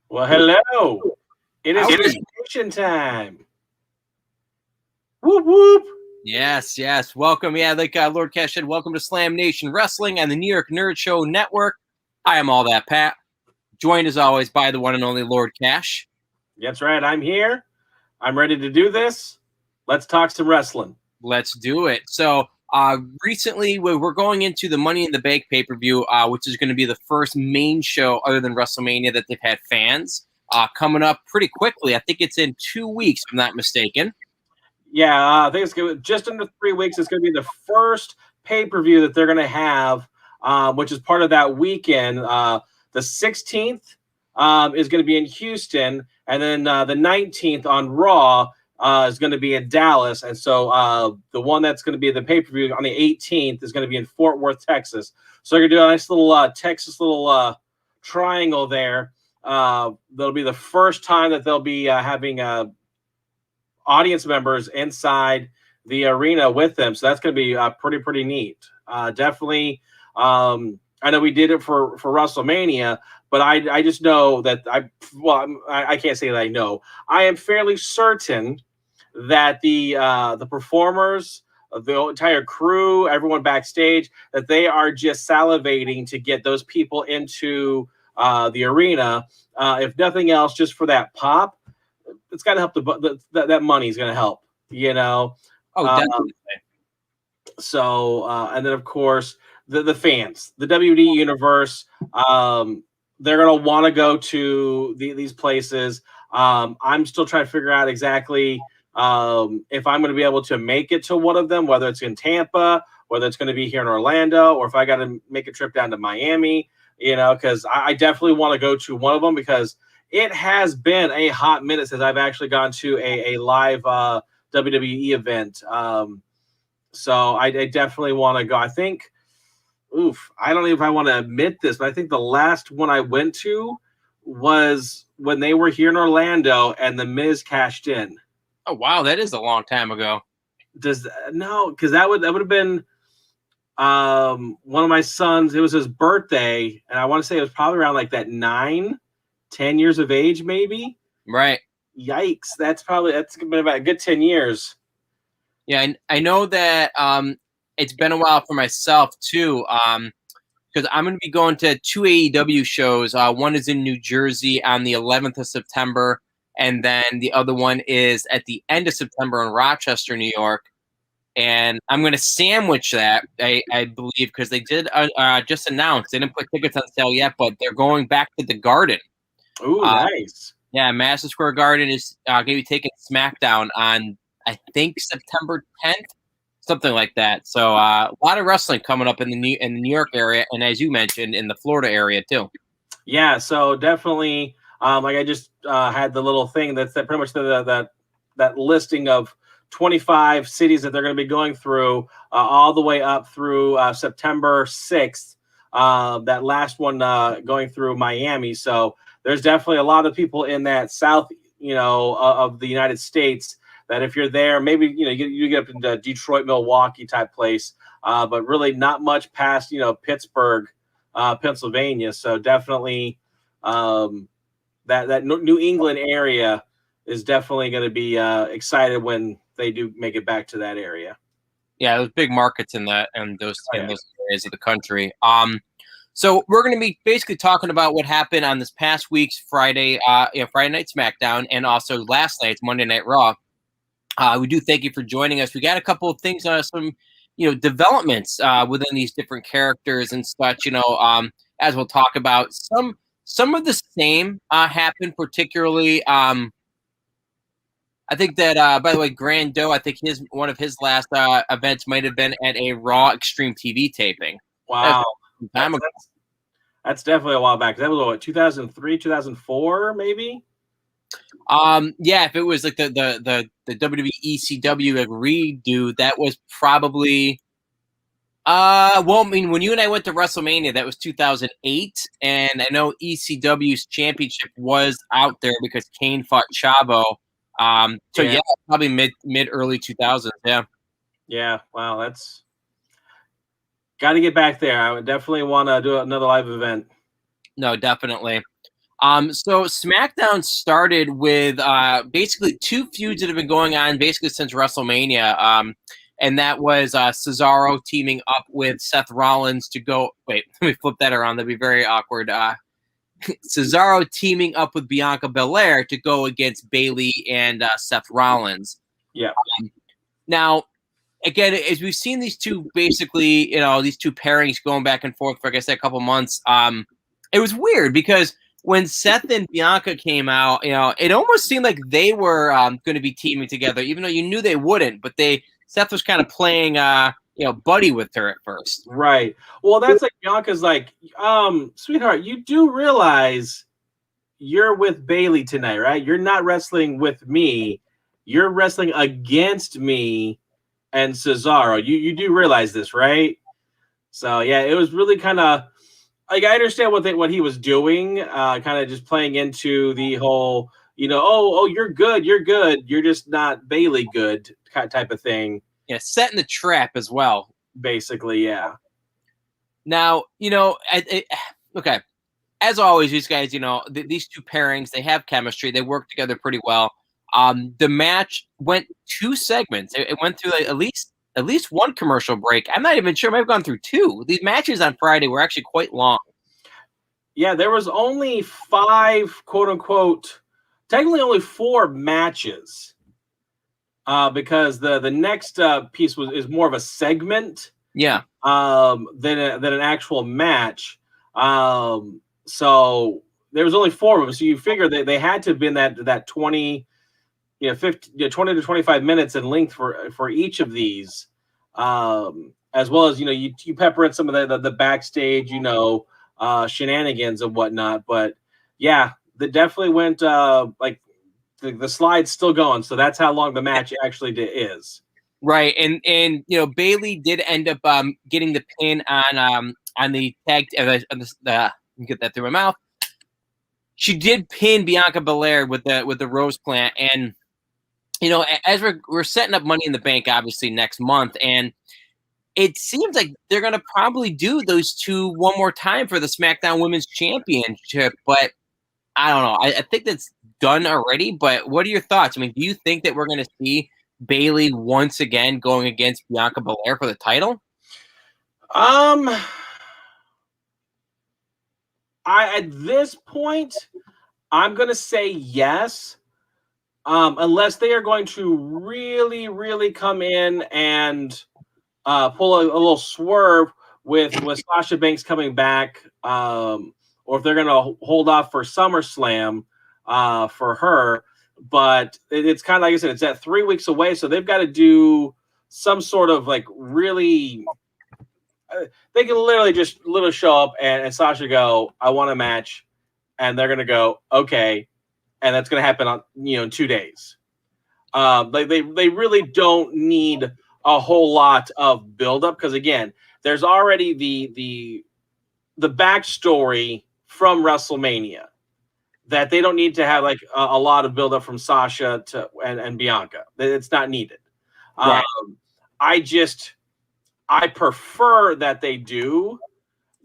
Well, hello. It is presentation time. Whoop, whoop. Yes. Welcome. Yeah, like Lord Cash said, welcome to Slam Nation Wrestling and the New York Nerd Show Network. I am AllThatPat, joined as always by the one and only Lord Cash. That's right. I'm here. I'm ready to do this. Let's talk some wrestling. Let's do it. So, recently we're going into the Money in the Bank pay-per-view, which is going to be the first main show other than WrestleMania that they've had fans. Coming up pretty quickly. I think it's in 2 weeks, if I'm not mistaken. Yeah, I think it's going to just under 3 weeks. It's going to be the first pay-per-view that they're going to have, which is part of that weekend. The 16th is going to be in Houston, and then the 19th on Raw is going to be in Dallas. And so the one that's going to be the pay-per-view on the 18th is going to be in Fort Worth, Texas. So they're going to do a nice little Texas little triangle there. That'll be the first time that they'll be having audience members inside the arena with them. So that's going to be pretty neat. Definitely. I know we did it for WrestleMania, but I just know that I can't say that I know. I am fairly certain that the performers, the entire crew, everyone backstage, that they are just salivating to get those people into the arena. If nothing else, just for that pop. It's got to help that money is going to help, you know. Oh, definitely. So, and then of course the fans, the WWE universe, they're going to want to go to these places. I'm still trying to figure out exactly if I'm going to be able to make it to one of them, whether it's in Tampa, whether it's going to be here in Orlando, or if I got to make a trip down to Miami, you know, because I definitely want to go to one of them because it has been a hot minute since I've actually gone to a live WWE event. So I definitely want to go. I think, I don't know if I want to admit this, but I think the last one I went to was when they were here in Orlando and The Miz cashed in. Oh, wow. That is a long time ago. Because that would have been one of my sons. It was his birthday, and I want to say it was probably around like that 9-10 years of age, maybe. Right. Yikes. That's been about a good 10 years. Yeah, and I know that it's been a while for myself too, because I'm going to be going to 2 AEW shows. One is in New Jersey on the 11th of September, and then the other one is at the end of September in Rochester, New York. And I'm going to sandwich that, I believe, because they did just announce. They didn't put tickets on sale yet, but they're going back to the Garden. Ooh, nice. Yeah, Madison Square Garden is going to be taking SmackDown on, I think, September 10th, something like that. So a lot of wrestling coming up in the New York area, and as you mentioned, in the Florida area too. Yeah, so definitely, like I just had the little thing that's pretty much that listing of 25 cities that they're going to be going through all the way up through September 6th. That last one going through Miami. So there's definitely a lot of people in that south, of the United States that if you're there, maybe, you get up into Detroit, Milwaukee type place, but really not much past, Pittsburgh, Pennsylvania. So definitely that New England area is definitely going to be excited when they do make it back to that area. Yeah, there's big markets in those areas of the country. So we're going to be basically talking about what happened on this past week's Friday Night SmackDown, and also last night's Monday Night Raw. We do thank you for joining us. We got a couple of things on some, developments within these different characters and such. As we'll talk about, some of the same happened, particularly. I think that, by the way, Grand Doe, I think one of his last events might have been at a Raw Extreme TV taping. Wow. That's definitely a while back. That was what, 2003, 2004, maybe? Yeah, if it was like the WWE ECW like redo, that was probably well, I mean, when you and I went to WrestleMania, that was 2008, and I know ECW's championship was out there because Kane fought Chavo. So yeah, probably mid early 2000s. Yeah. Yeah. Wow. That's got to get back there. I would definitely want to do another live event. No, definitely. So SmackDown started with basically two feuds that have been going on basically since WrestleMania. And that was Cesaro teaming up with Seth Rollins to go. Wait, let me flip that around. That'd be very awkward. Cesaro teaming up with Bianca Belair to go against Bayley and Seth Rollins. Yeah. Now, again, as we've seen these two basically, these two pairings going back and forth for, like I said, a couple months, it was weird because when Seth and Bianca came out, it almost seemed like they were going to be teaming together, even though you knew they wouldn't. But Seth was kind of playing, buddy with her at first. Right. Well, that's like Bianca's like, sweetheart, you do realize you're with Bayley tonight, right? You're not wrestling with me. You're wrestling against me and Cesaro. You do realize this, right? So yeah, it was really kind of like I understand what he was doing, kind of just playing into the whole, oh, you're good, you're just not Bayley good type of thing. Yeah, setting the trap as well. Basically, yeah. Now, okay. As always, these guys, these two pairings, they have chemistry. They work together pretty well. The match went 2 segments. It went through at least one commercial break. I'm not even sure. It might have gone through 2. These matches on Friday were actually quite long. Yeah, there was only 5, quote unquote, technically only 4 matches. Because the next piece is more of a segment, yeah, than an actual match. So there was only 4 of them. So you figure they had to have been that 20, 50, 20 to 25 minutes in length for each of these, as well as you pepper in some of the backstage shenanigans and whatnot. But yeah, that definitely went like. The slide's still going, so that's how long the match actually is. Right, and Bayley did end up getting the pin on the tag. Let me get that through my mouth. She did pin Bianca Belair with the rose plant, and as we're setting up Money in the Bank, obviously next month, and it seems like they're gonna probably do those two one more time for the SmackDown Women's Championship, but I don't know. I think that's done already, but what are your thoughts? I mean, do you think that we're going to see Bayley once again going against Bianca Belair for the title? At this point, I'm going to say yes, unless they are going to really, really come in and pull a little swerve with Sasha Banks coming back, or if they're going to hold off for SummerSlam for her. But it's kind of like I said, it's at 3 weeks away, so they've got to do some sort of like really. They can literally just show up and Sasha go, "I want a match," and they're going to go, "Okay," and that's going to happen on in 2 days. They really don't need a whole lot of buildup because again, there's already the backstory from WrestleMania that they don't need to have like a lot of buildup from Sasha and Bianca. It's not needed. Right. I prefer that they do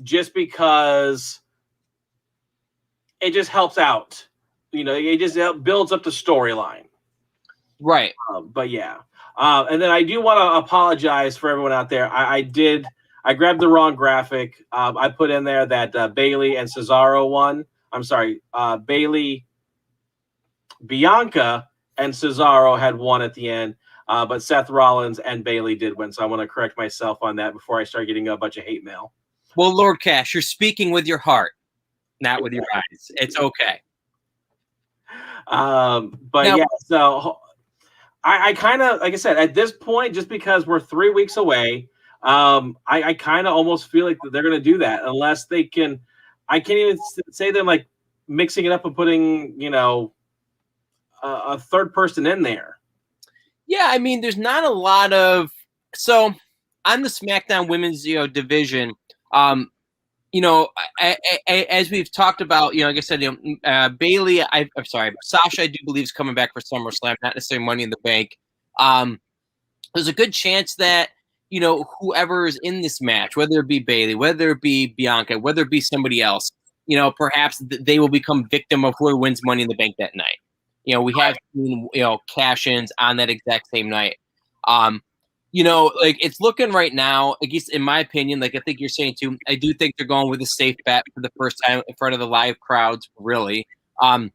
just because it just helps out. It just builds up the storyline. Right. But yeah. And then I do want to apologize for everyone out there. I grabbed the wrong graphic. I put in there that Bayley and Cesaro won. I'm sorry, Bayley, Bianca, and Cesaro had won at the end. But Seth Rollins and Bayley did win. So I want to correct myself on that before I start getting a bunch of hate mail. Well, Lord Cash, you're speaking with your heart, not with your eyes. It's okay. But now, yeah, so I kind of, like I said, at this point, just because we're 3 weeks away, I kind of almost feel like they're going to do that unless they can. I can't even say them like mixing it up and putting, a third person in there. Yeah, I mean, there's not a lot of so on the SmackDown Women's division. As we've talked about, like I said, Bayley. I'm sorry, Sasha. I do believe is coming back for SummerSlam, not necessarily Money in the Bank. There's a good chance that whoever is in this match, whether it be Bayley, whether it be Bianca, whether it be somebody else, perhaps they will become victim of whoever wins Money in the Bank that night. We have seen, cash-ins on that exact same night. Like it's looking right now, I guess in my opinion, like I think you're saying too, I do think they're going with a safe bet for the first time in front of the live crowds, really. But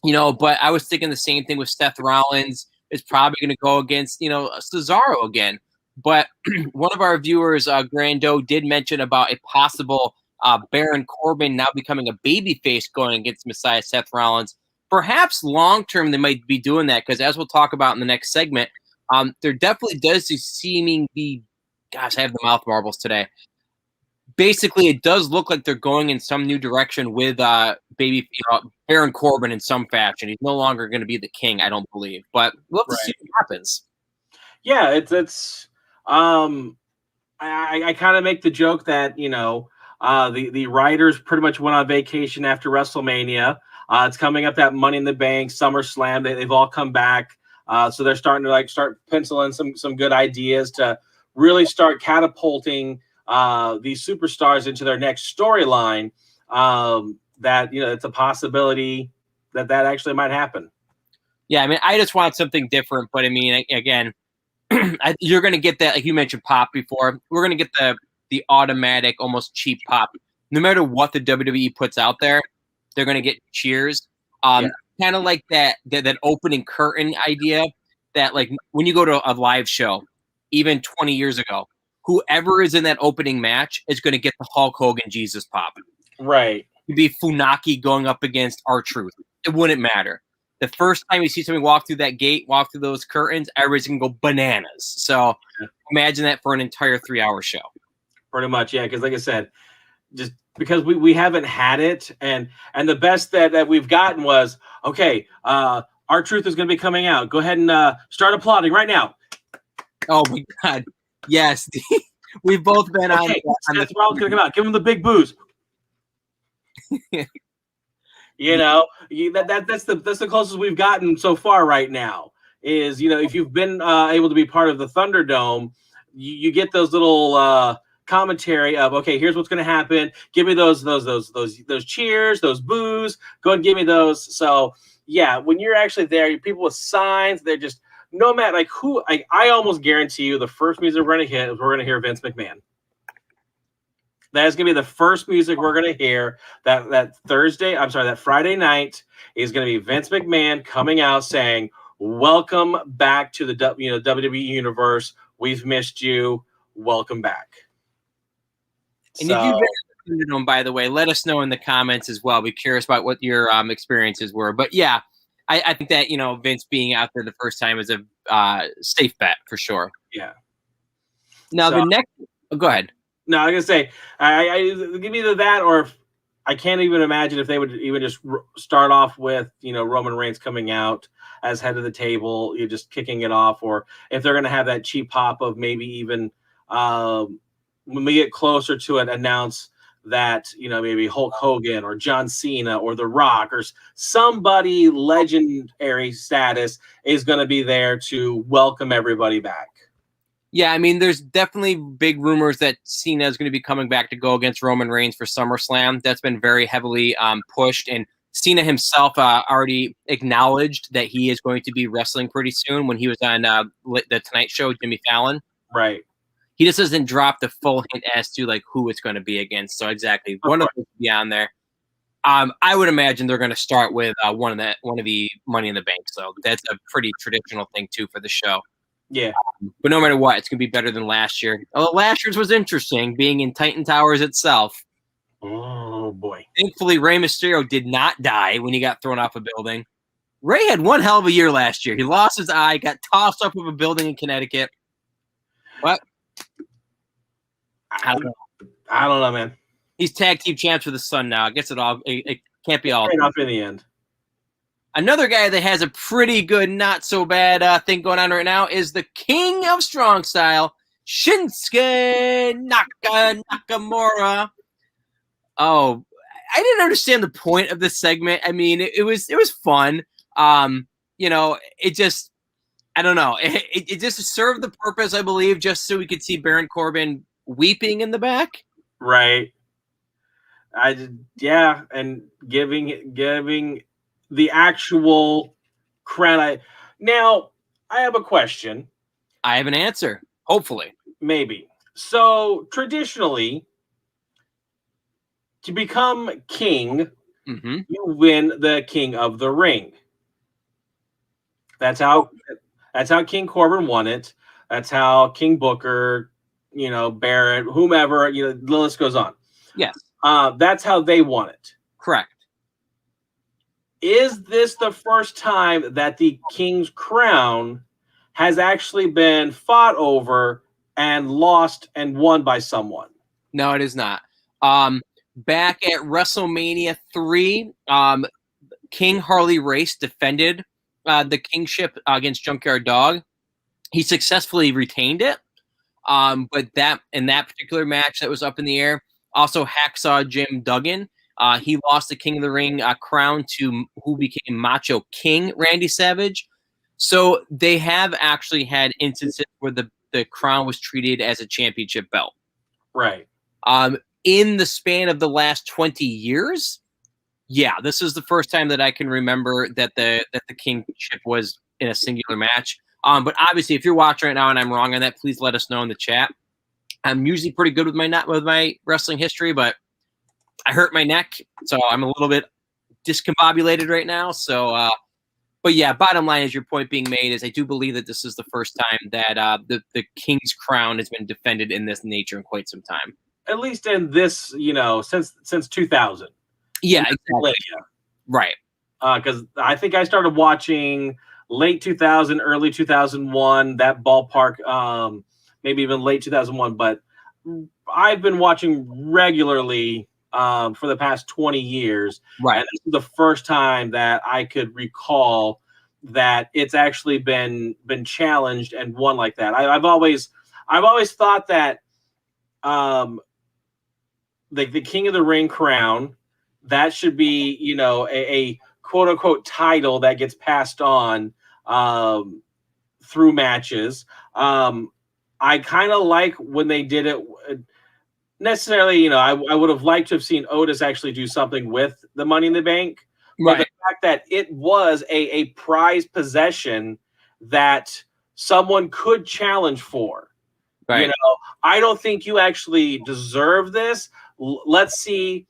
I was thinking the same thing with Seth Rollins is probably going to go against, Cesaro again. But one of our viewers, Grando, did mention about a possible Baron Corbin now becoming a babyface going against Messiah Seth Rollins. Perhaps long-term they might be doing that because as we'll talk about in the next segment, there definitely does seeming be, gosh, I have the mouth marbles today. Basically, it does look like they're going in some new direction with Baron Corbin in some fashion. He's no longer going to be the king, I don't believe. But we'll have to see what happens. Yeah, it's I kind of make the joke that the writers pretty much went on vacation after WrestleMania. It's coming up that Money in the Bank, SummerSlam. They've all come back. So they're starting to start penciling some good ideas to really start catapulting these superstars into their next storyline. That it's a possibility that actually might happen. Yeah, I mean, I just want something different, but I mean, again, you're going to get that, like you mentioned, pop before. We're going to get the automatic, almost cheap pop. No matter what the WWE puts out there, they're going to get cheers. Kind of like that opening curtain idea that, like, when you go to a live show, even 20 years ago, whoever is in that opening match is going to get the Hulk Hogan Jesus pop. Right. It'd be Funaki going up against R-Truth. It wouldn't matter. The first time you see somebody walk through that gate, walk through those curtains, everybody's going to go bananas. So imagine that for an entire 3-hour show. Pretty much, yeah, because like I said, just because we haven't had it, and the best that we've gotten was, okay, R-Truth is going to be coming out. Go ahead and start applauding right now. Oh, my God. Yes. We've both been on Seth Rollins going to come out. Give him the big booze. That's the closest we've gotten so far right now is, if you've been able to be part of the Thunderdome, you get those little commentary of, okay, here's what's going to happen. Give me those cheers, those boos. Go and give me those. So yeah, when you're actually there, people with signs, they're just, no matter who, I almost guarantee you the first music we're going to hit is we're going to hear Vince McMahon. That is going to be the first music we're going to hear that Friday night is going to be Vince McMahon coming out saying, welcome back to the WWE Universe. We've missed you. Welcome back. And if you've been to them, by the way, let us know in the comments as well. We're curious about what your experiences were. But yeah, I think that, Vince being out there the first time is a safe bet for sure. Yeah. Now, the next – go ahead. No, I was going to say, I give me either that, or I can't even imagine if they would even just start off with, Roman Reigns coming out as head of the table, you're just kicking it off, or if they're going to have that cheap pop of maybe even when we get closer to it, announce that, maybe Hulk Hogan or John Cena or The Rock or somebody legendary status is going to be there to welcome everybody back. Yeah, I mean, there's definitely big rumors that Cena is going to be coming back to go against Roman Reigns for SummerSlam. That's been very heavily pushed, and Cena himself already acknowledged that he is going to be wrestling pretty soon when he was on the Tonight Show with Jimmy Fallon. Right. He just doesn't drop the full hint as to who it's going to be against. So exactly, one of them will be on there. I would imagine they're going to start with one of the Money in the Bank. So that's a pretty traditional thing too for the show. Yeah. But no matter what, it's going to be better than last year. Although last year's was interesting, being in Titan Towers itself. Oh, boy. Thankfully, Rey Mysterio did not die when he got thrown off a building. Rey had one hell of a year last year. He lost his eye, got tossed off of a building in Connecticut. What? I don't know, man. He's tag team champs with the Sun now. I guess it can't be all. Right off in the end. Another guy that has a pretty good, not so bad thing going on right now is the king of strong style, Shinsuke Nakamura. Oh, I didn't understand the point of this segment. I mean, it was fun. It just, I don't know. It just served the purpose, I believe, just so we could see Baron Corbin weeping in the back. Right. yeah, and giving the actual crown. Now I have a question. I have an answer. Hopefully, Maybe. So traditionally, to become king, mm-hmm. you win the King of the Ring. That's how King Corbin won it. That's how King Booker, Barrett, whomever, the list goes on. Yes. That's how they won it. Correct. Is this the first time that the King's crown has actually been fought over and lost and won by someone? No, it is not. Back at WrestleMania 3, King Harley Race defended the kingship against Junkyard Dog. He successfully retained it. But that in that particular match that was up in the air, also Hacksaw Jim Duggan, he lost the King of the Ring crown to who became Macho King, Randy Savage. So they have actually had instances where the crown was treated as a championship belt. Right. In the span of the last 20 years, yeah, this is the first time that I can remember that the kingship was in a singular match. But obviously, if you're watching right now and I'm wrong on that, please let us know in the chat. I'm usually pretty good with my wrestling history, but I hurt my neck, so I'm a little bit discombobulated right now. So, but yeah, bottom line is your point being made is I do believe that this is the first time that the King's crown has been defended in this nature in quite some time. At least in this, since 2000. Yeah, exactly. Right. Because I think I started watching late 2000, early 2001, that ballpark, maybe even late 2001. But I've been watching regularly for the past 20 years. Right. And this is the first time that I could recall that it's actually been challenged and won like that. I've always thought that the King of the Ring crown, that should be, a quote unquote title that gets passed on through matches. I kind of like when they did it. Necessarily, I would have liked to have seen Otis actually do something with the Money in the Bank. But the fact that it was a prized possession that someone could challenge for. Right. I don't think you actually deserve this. Let's see,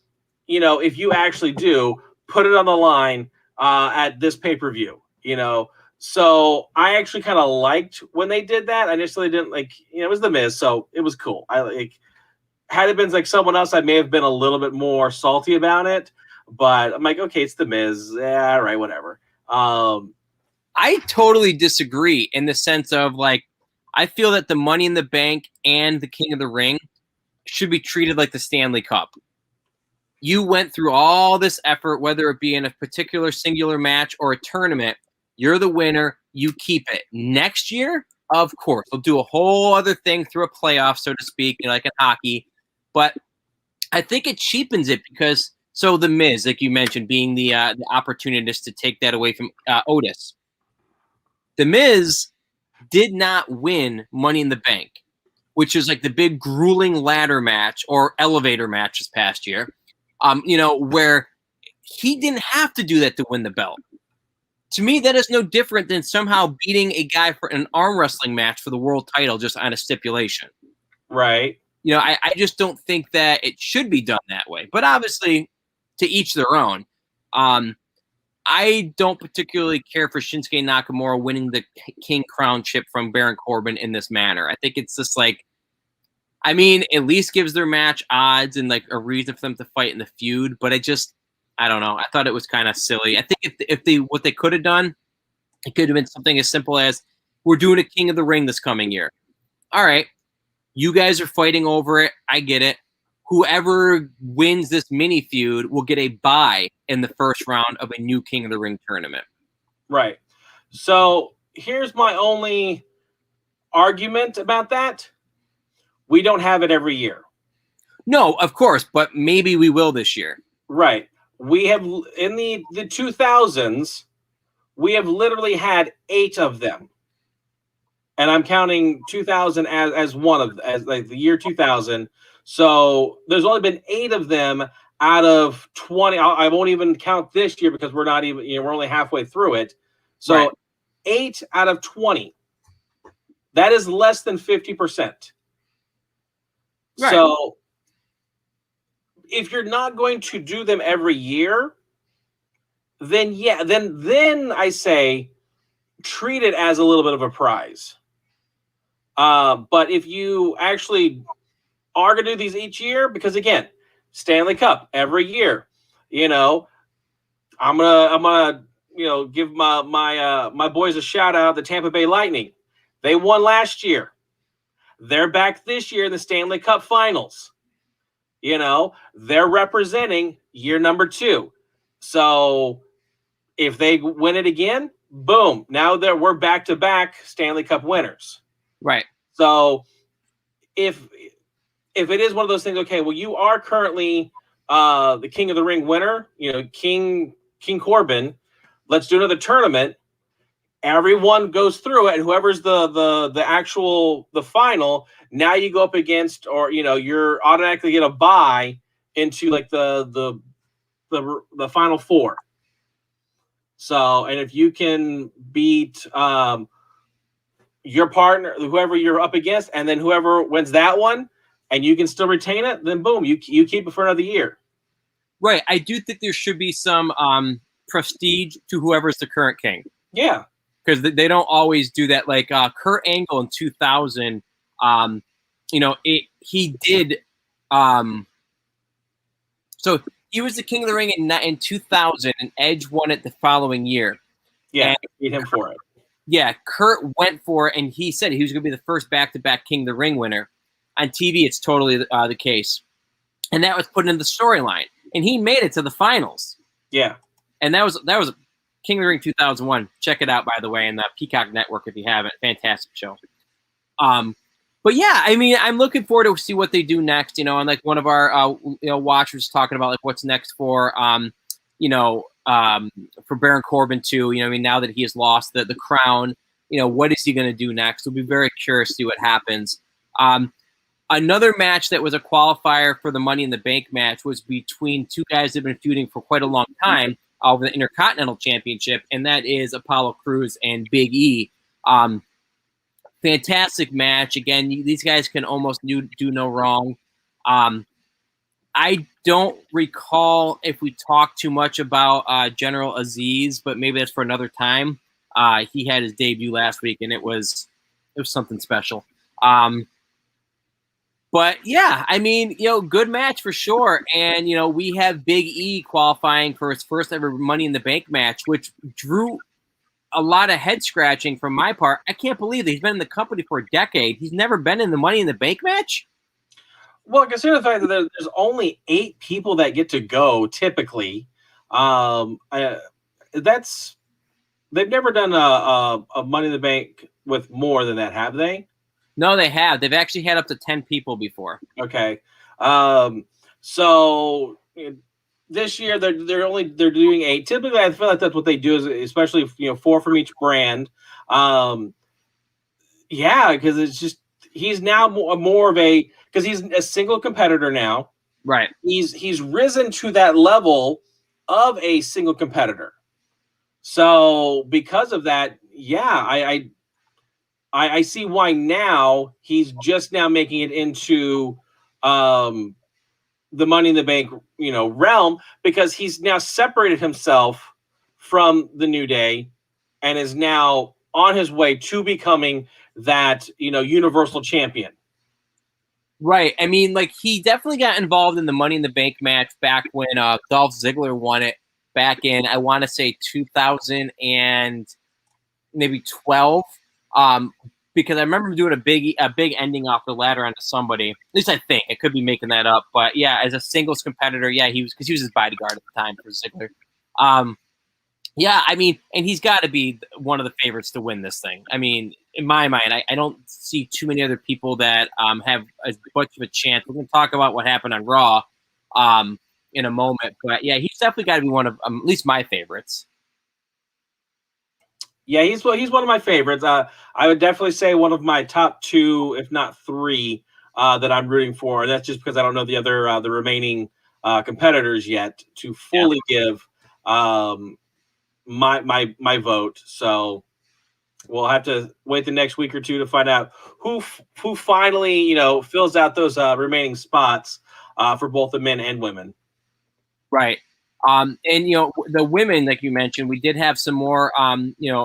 if you actually do, put it on the line at this pay-per-view, So I actually kind of liked when they did that. I initially didn't like, it was The Miz, so it was cool. Had it been like someone else, I may have been a little bit more salty about it. But I'm like, okay, it's The Miz. Yeah, all right, whatever. I totally disagree in the sense of I feel that the Money in the Bank and the King of the Ring should be treated like the Stanley Cup. You went through all this effort, whether it be in a particular singular match or a tournament. You're the winner. You keep it. Next year, of course, they'll do a whole other thing through a playoff, so to speak, like in hockey. But I think it cheapens it because so the Miz, like you mentioned, being the opportunist to take that away from Otis. The Miz did not win Money in the Bank, which is like the big grueling ladder match or elevator match this past year, where he didn't have to do that to win the belt. To me, that is no different than somehow beating a guy for an arm wrestling match for the world title just on a stipulation. Right. I just don't think that it should be done that way. But obviously, to each their own. I don't particularly care for Shinsuke Nakamura winning the King Crown chip from Baron Corbin in this manner. I think it's just at least gives their match odds and a reason for them to fight in the feud. But I don't know. I thought it was kind of silly. I think what they could have done, it could have been something as simple as we're doing a King of the Ring this coming year. All right, you guys are fighting over it. I get it. Whoever wins this mini feud will get a bye in the first round of a new King of the Ring tournament. Right. So here's my only argument about that. We don't have it every year. No, of course, but maybe we will this year. Right. We have in the 2000s, we have literally had 8 of them. And I'm counting 2000 as one of the year 2000. So there's only been 8 of them out of 20, I won't even count this year because we're not even, we're only halfway through it. So Right. 8 out of 20. That is less than 50%. Right. So if you're not going to do them every year, then then I say treat it as a little bit of a prize. But if you actually are going to do these each year, because again, Stanley Cup every year, I'm gonna give my boys a shout out. The Tampa Bay Lightning, they won last year. They're back this year in the Stanley Cup Finals. They're representing year number 2. So if they win it again, boom! Now we're back to back Stanley Cup winners. Right. So if it is one of those things, okay, well, you are currently the King of the Ring winner, King Corbin. Let's do another tournament. Everyone goes through it, and whoever's the final, now you go up against, or you're automatically get a bye into like the final 4. So, and if you can beat your partner, whoever you're up against, and then whoever wins that one, and you can still retain it, then boom, you keep it for another year. Right. I do think there should be some prestige to whoever's the current king. Yeah. Because they don't always do that. Like Kurt Angle in 2000, he did. So he was the King of the Ring in 2000, and Edge won it the following year. Yeah, beat him for it. Yeah, Kurt went for it, and he said he was going to be the first back-to-back King of the Ring winner. On TV, it's totally the case. And that was put in the storyline. And he made it to the finals. Yeah. And that was King of the Ring 2001. Check it out, by the way, in the Peacock Network if you haven't. Fantastic show. But yeah, I mean, I'm looking forward to see what they do next. And like one of our watchers talking about like what's next for Baron Corbin too. I mean, now that he has lost the crown, what is he going to do next? We'll be very curious to see what happens. Another match that was a qualifier for the Money in the Bank match was between two guys that have been feuding for quite a long time over the Intercontinental Championship, and that is Apollo Crews and Big E. Fantastic match. Again, these guys can almost do no wrong. I don't recall if we talked too much about General Aziz, but maybe that's for another time. He had his debut last week, and it was something special. But yeah, I mean, good match for sure. And, we have Big E qualifying for his first ever Money in the Bank match, which drew a lot of head scratching from my part. I can't believe that he's been in the company for a decade. He's never been in the Money in the Bank match. Well, consider the fact that there's only 8 people that get to go typically. They've never done a Money in the Bank with more than that, have they? No, they have. They've actually had up to 10 people before. Okay. So this year they're doing 8. Typically, I feel like that's what they do, is especially 4 from each brand. Yeah, because it's just he's now more of a, because he's a single competitor now. Right. He's risen to that level of a single competitor. So because of that, yeah, I see why now he's just now making it into the Money in the Bank, realm, because he's now separated himself from the New Day and is now on his way to becoming that, Universal Champion. Right. I mean, like, he definitely got involved in the Money in the Bank match back when Dolph Ziggler won it back in, I want to say 2000 and maybe 12. Because I remember doing a big ending off the ladder onto somebody. At least I think. I could be making that up. But yeah, as a singles competitor, yeah, he was his bodyguard at the time for Ziggler. Yeah, I mean, and he's got to be one of the favorites to win this thing. I mean, in my mind, I don't see too many other people that have as much of a chance. We're going to talk about what happened on Raw in a moment. But yeah, he's definitely got to be one of at least my favorites. Yeah, he's one of my favorites. I would definitely say one of my top 2, if not 3, that I'm rooting for. And that's just because I don't know the other the remaining competitors yet to fully give my vote. So we'll have to wait the next week or two to find out who finally fills out those remaining spots for both the men and women. Right. And the women, like you mentioned, we did have some more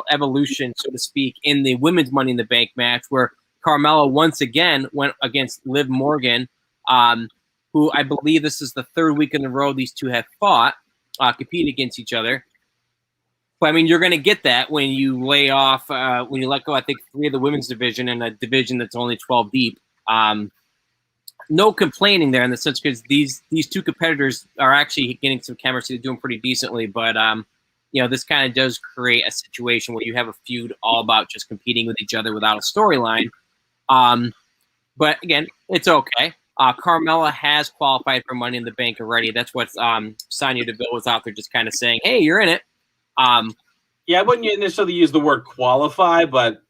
evolution, so to speak, in the women's Money in the Bank match where Carmella once again went against Liv Morgan, who I believe this is the third week in a row these two have fought, compete against each other. But I mean, you're going to get that when you lay off, when you let go, I think, 3 of the women's division in a division that's only 12 deep. No complaining there in the sense because these two competitors are actually getting some chemistry, doing pretty decently. But this kind of does create a situation where you have a feud all about just competing with each other without a storyline. But again, it's okay. Carmella has qualified for Money in the Bank already. That's what Sonya Deville was out there just kind of saying, "Hey, you're in it." Yeah, I wouldn't necessarily use the word qualify, but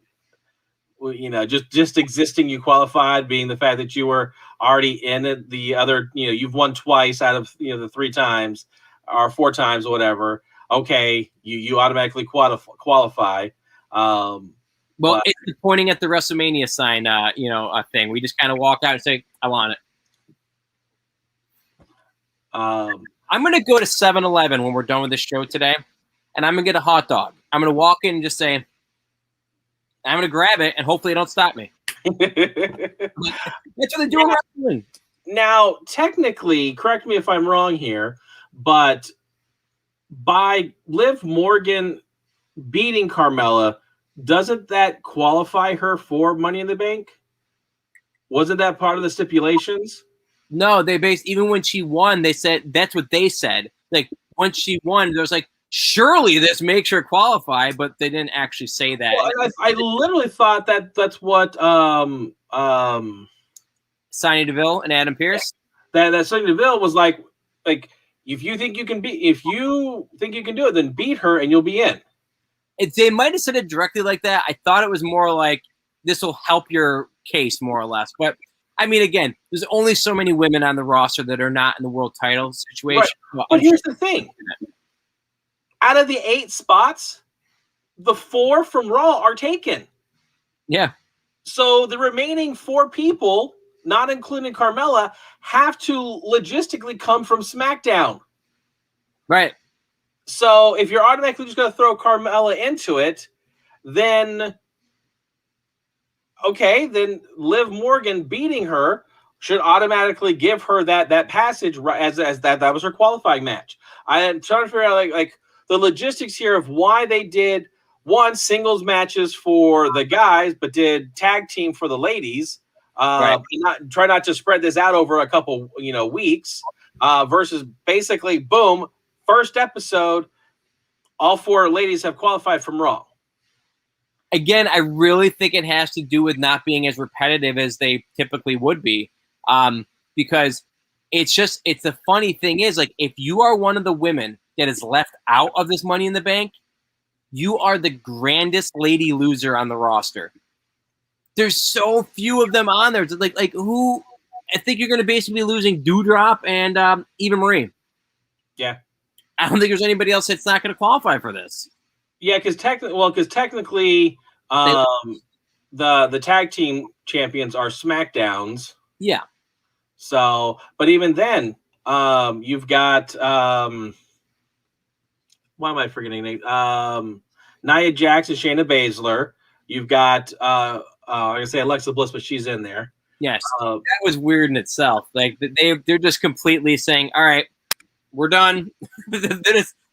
just existing, you qualified, being the fact that you were already in it. The other, you've won twice out of the 3 times or 4 times or whatever. Okay, you automatically qualify. Well, it's the pointing at the WrestleMania sign, a thing. We just kind of walk out and say, "I want it." I'm going to go to 7-Eleven when we're done with this show today, and I'm going to get a hot dog. I'm going to walk in and just say, I'm going to grab it, and hopefully it don't stop me. That's what they do in wrestling. Now, technically, correct me if I'm wrong here, but by Liv Morgan beating Carmella, doesn't that qualify her for Money in the Bank? Wasn't that part of the stipulations? No, even when she won, they said that's what they said. Like once she won, there was like, surely this makes her qualify, but they didn't actually say that. Well, I literally thought that's what Sonya Deville and Adam Pearce. That Sonya Deville was like if you think you can do it, then beat her and you'll be in. They might have said it directly like that. I thought it was more like this will help your case more or less. But I mean, again, there's only so many women on the roster that are not in the world title situation. Right. But here's the thing. Out of the 8 spots, the 4 from Raw are taken. Yeah. So the remaining 4 people, not including Carmella, have to logistically come from SmackDown. Right. So if you're automatically just going to throw Carmella into it, then Liv Morgan beating her should automatically give her that passage as that was her qualifying match. I'm trying to figure out like the logistics here of why they did singles matches for the guys, but did tag team for the ladies. Right. Try not to spread this out over a couple weeks versus basically boom, first episode, all 4 ladies have qualified from Raw. Again, I really think it has to do with not being as repetitive as they typically would be. Because the funny thing is, like, if you are one of the women that is left out of this Money in the Bank, you are the grandest lady loser on the roster. There's so few of them on there. It's like who? I think you're going to basically be losing Doudrop and Eva Marie. Yeah. I don't think there's anybody else that's not going to qualify for this. Yeah, because technically, the tag team champions are SmackDowns. Yeah. So, but even then, you've got why am I forgetting? Nia Jax and Shayna Baszler. You've got I can say Alexa Bliss, but she's in there. Yes, that was weird in itself. Like they're just completely saying, "All right, we're done."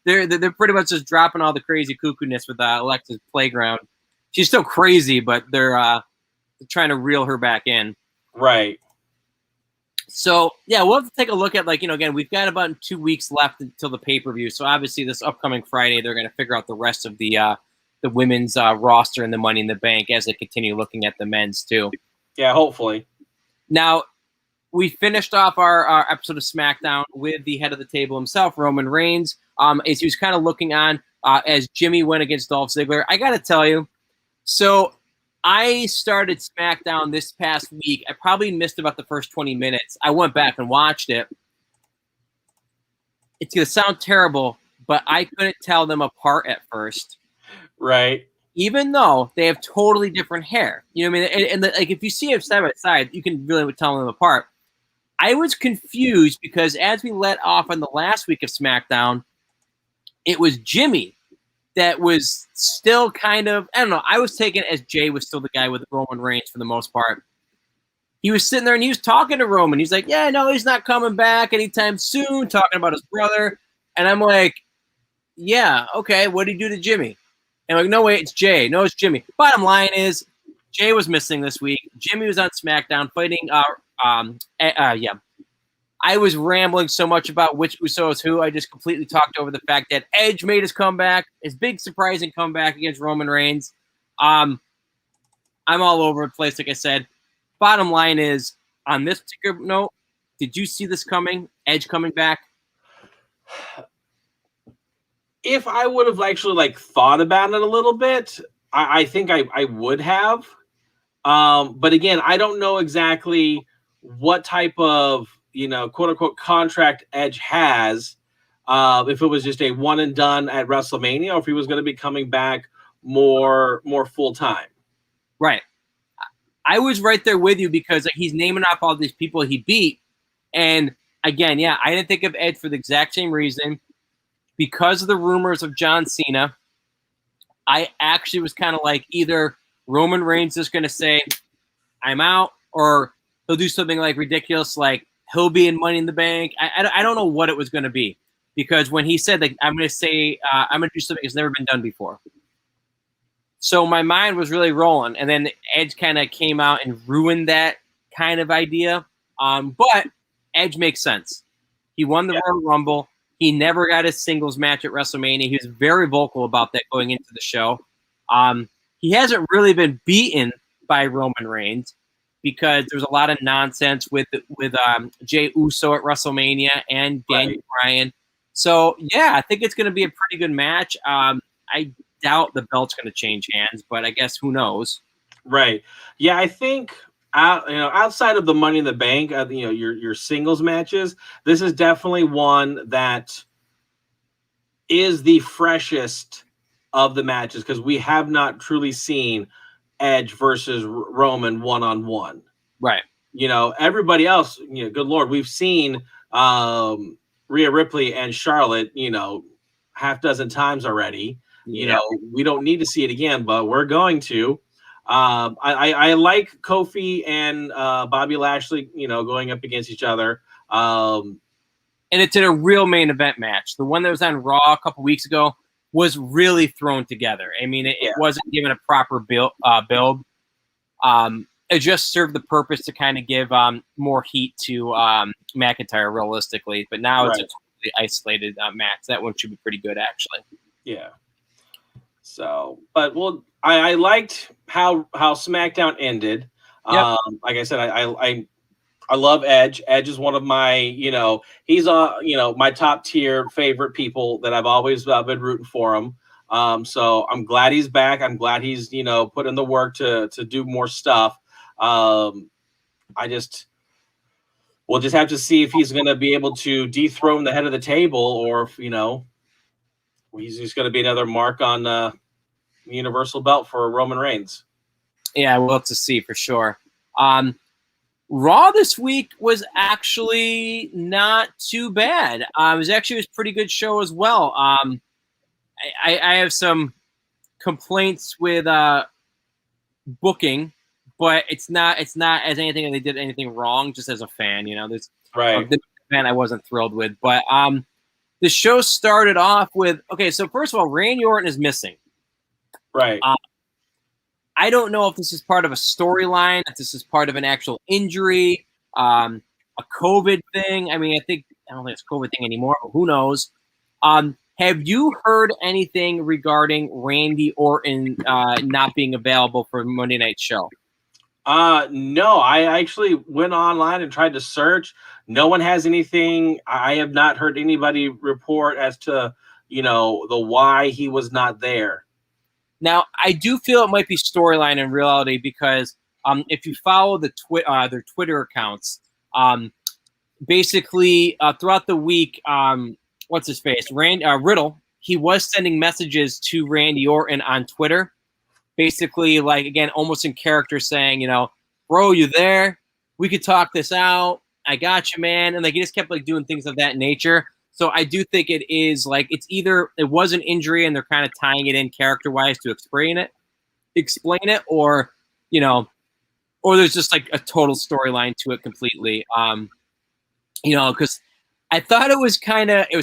They're pretty much just dropping all the crazy cuckoo-ness with Alexa's playground. She's still crazy, but they're trying to reel her back in. Right. So yeah, we'll have to take a look at again, we've got about 2 weeks left until the pay-per-view. So obviously this upcoming Friday, they're going to figure out the rest of the women's roster and the Money in the Bank as they continue looking at the men's too. Yeah, hopefully. Now, we finished off our episode of SmackDown with the head of the table himself, Roman Reigns, as he was kind of looking on as Jimmy went against Dolph Ziggler. I got to tell you, so I started SmackDown this past week. I probably missed about the first 20 minutes. I went back and watched it. it's going to sound terrible, but I couldn't tell them apart at first. Right. Even though they have totally different hair. You know what I mean? And like if you see them side by side, you can really tell them apart. I was confused because as we let off on the last week of SmackDown, it was Jimmy that was still kind of, I don't know, I was taking it as Jay was still the guy with Roman Reigns for the most part. He was sitting there and he was talking to Roman. He's like, yeah, no, he's not coming back anytime soon, talking about his brother. And I'm like, yeah, okay, what did he do to Jimmy? And I'm like, no, wait, it's Jay. No, it's Jimmy. Bottom line is, Jay was missing this week. Jimmy was on SmackDown fighting, yeah. I was rambling so much about which Uso is who. I just completely talked over the fact that Edge made his comeback, his big surprising comeback against Roman Reigns. I'm all over the place, like I said. Bottom line is, on this particular note, did you see this coming? Edge coming back? If I would have actually thought about it a little bit, I think I would have. But again, I don't know exactly what type of quote unquote contract Edge has. If it was just a one and done at WrestleMania, or if he was going to be coming back more full time. Right. I was right there with you because he's naming off all these people he beat, and again, yeah, I didn't think of Edge for the exact same reason. Because of the rumors of John Cena, I actually was kind of like either Roman Reigns is going to say, I'm out, or he'll do something like ridiculous, like he'll be in Money in the Bank. I don't know what it was going to be. Because when he said, I'm going to say, I'm going to do something that's never been done before. So my mind was really rolling. And then Edge kind of came out and ruined that kind of idea. But Edge makes sense. He won the Royal Rumble. He never got his singles match at WrestleMania. He was very vocal about that going into the show. He hasn't really been beaten by Roman Reigns because there's a lot of nonsense with Jey Uso at WrestleMania and Daniel Bryan. So, yeah, I think it's going to be a pretty good match. I doubt the belt's going to change hands, but I guess who knows? Right. Yeah, I think outside of the Money in the Bank, your singles matches, this is definitely one that is the freshest of the matches because we have not truly seen Edge versus Roman one-on-one. Right. Everybody else, good Lord, we've seen Rhea Ripley and Charlotte, half dozen times already. Yeah. We don't need to see it again, but we're going to. I like Kofi and Bobby Lashley, going up against each other. And it's in a real main event match. The one that was on Raw a couple weeks ago was really thrown together. I mean, it wasn't given a proper build. It just served the purpose to kind of give more heat to McIntyre, realistically. But now it's a totally isolated match. That one should be pretty good, actually. Yeah. So, but I liked how SmackDown ended. Yep. Like I said, I love Edge. Edge is one of my, he's my top tier favorite people that I've always been rooting for him. So I'm glad he's back. I'm glad he's, put in the work to do more stuff. We'll just have to see if he's going to be able to dethrone the head of the table or if, he's just going to be another mark on the Universal belt for Roman Reigns. Yeah, we'll have to see for sure. Raw this week was actually not too bad. It was a pretty good show as well. I have some complaints with booking, but it's not as anything that they did anything wrong. Just as a fan, there's the event I wasn't thrilled with. But the show started off with so first of all, Randy Orton is missing. Right. I don't know if this is part of a storyline, if this is part of an actual injury, a COVID thing. I mean, I don't think it's a COVID thing anymore, but who knows? Have you heard anything regarding Randy Orton not being available for Monday Night Show? No, I actually went online and tried to search. No one has anything. I have not heard anybody report as to, the why he was not there. Now, I do feel it might be storyline in reality because if you follow their Twitter accounts, basically throughout the week, what's his face? Riddle. He was sending messages to Randy Orton on Twitter, basically, like, again, almost in character, saying, bro, you there? We could talk this out. I got you, man. And like he just kept like doing things of that nature. So I do think it is like it's either it was an injury and they're kind of tying it in character wise to explain it, or or there's just like a total storyline to it completely. Because I thought it was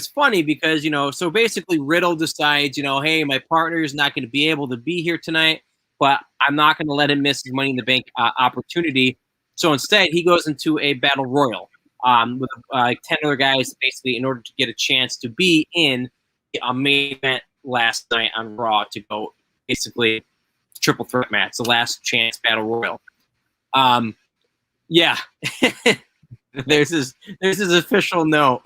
funny because, so basically Riddle decides, hey, my partner is not going to be able to be here tonight, but I'm not going to let him miss his Money in the Bank opportunity. So instead, he goes into a battle royal with 10 other guys, basically, in order to get a chance to be in a main event last night on Raw to go basically triple threat match, the last chance battle royal. Yeah. There's his official note.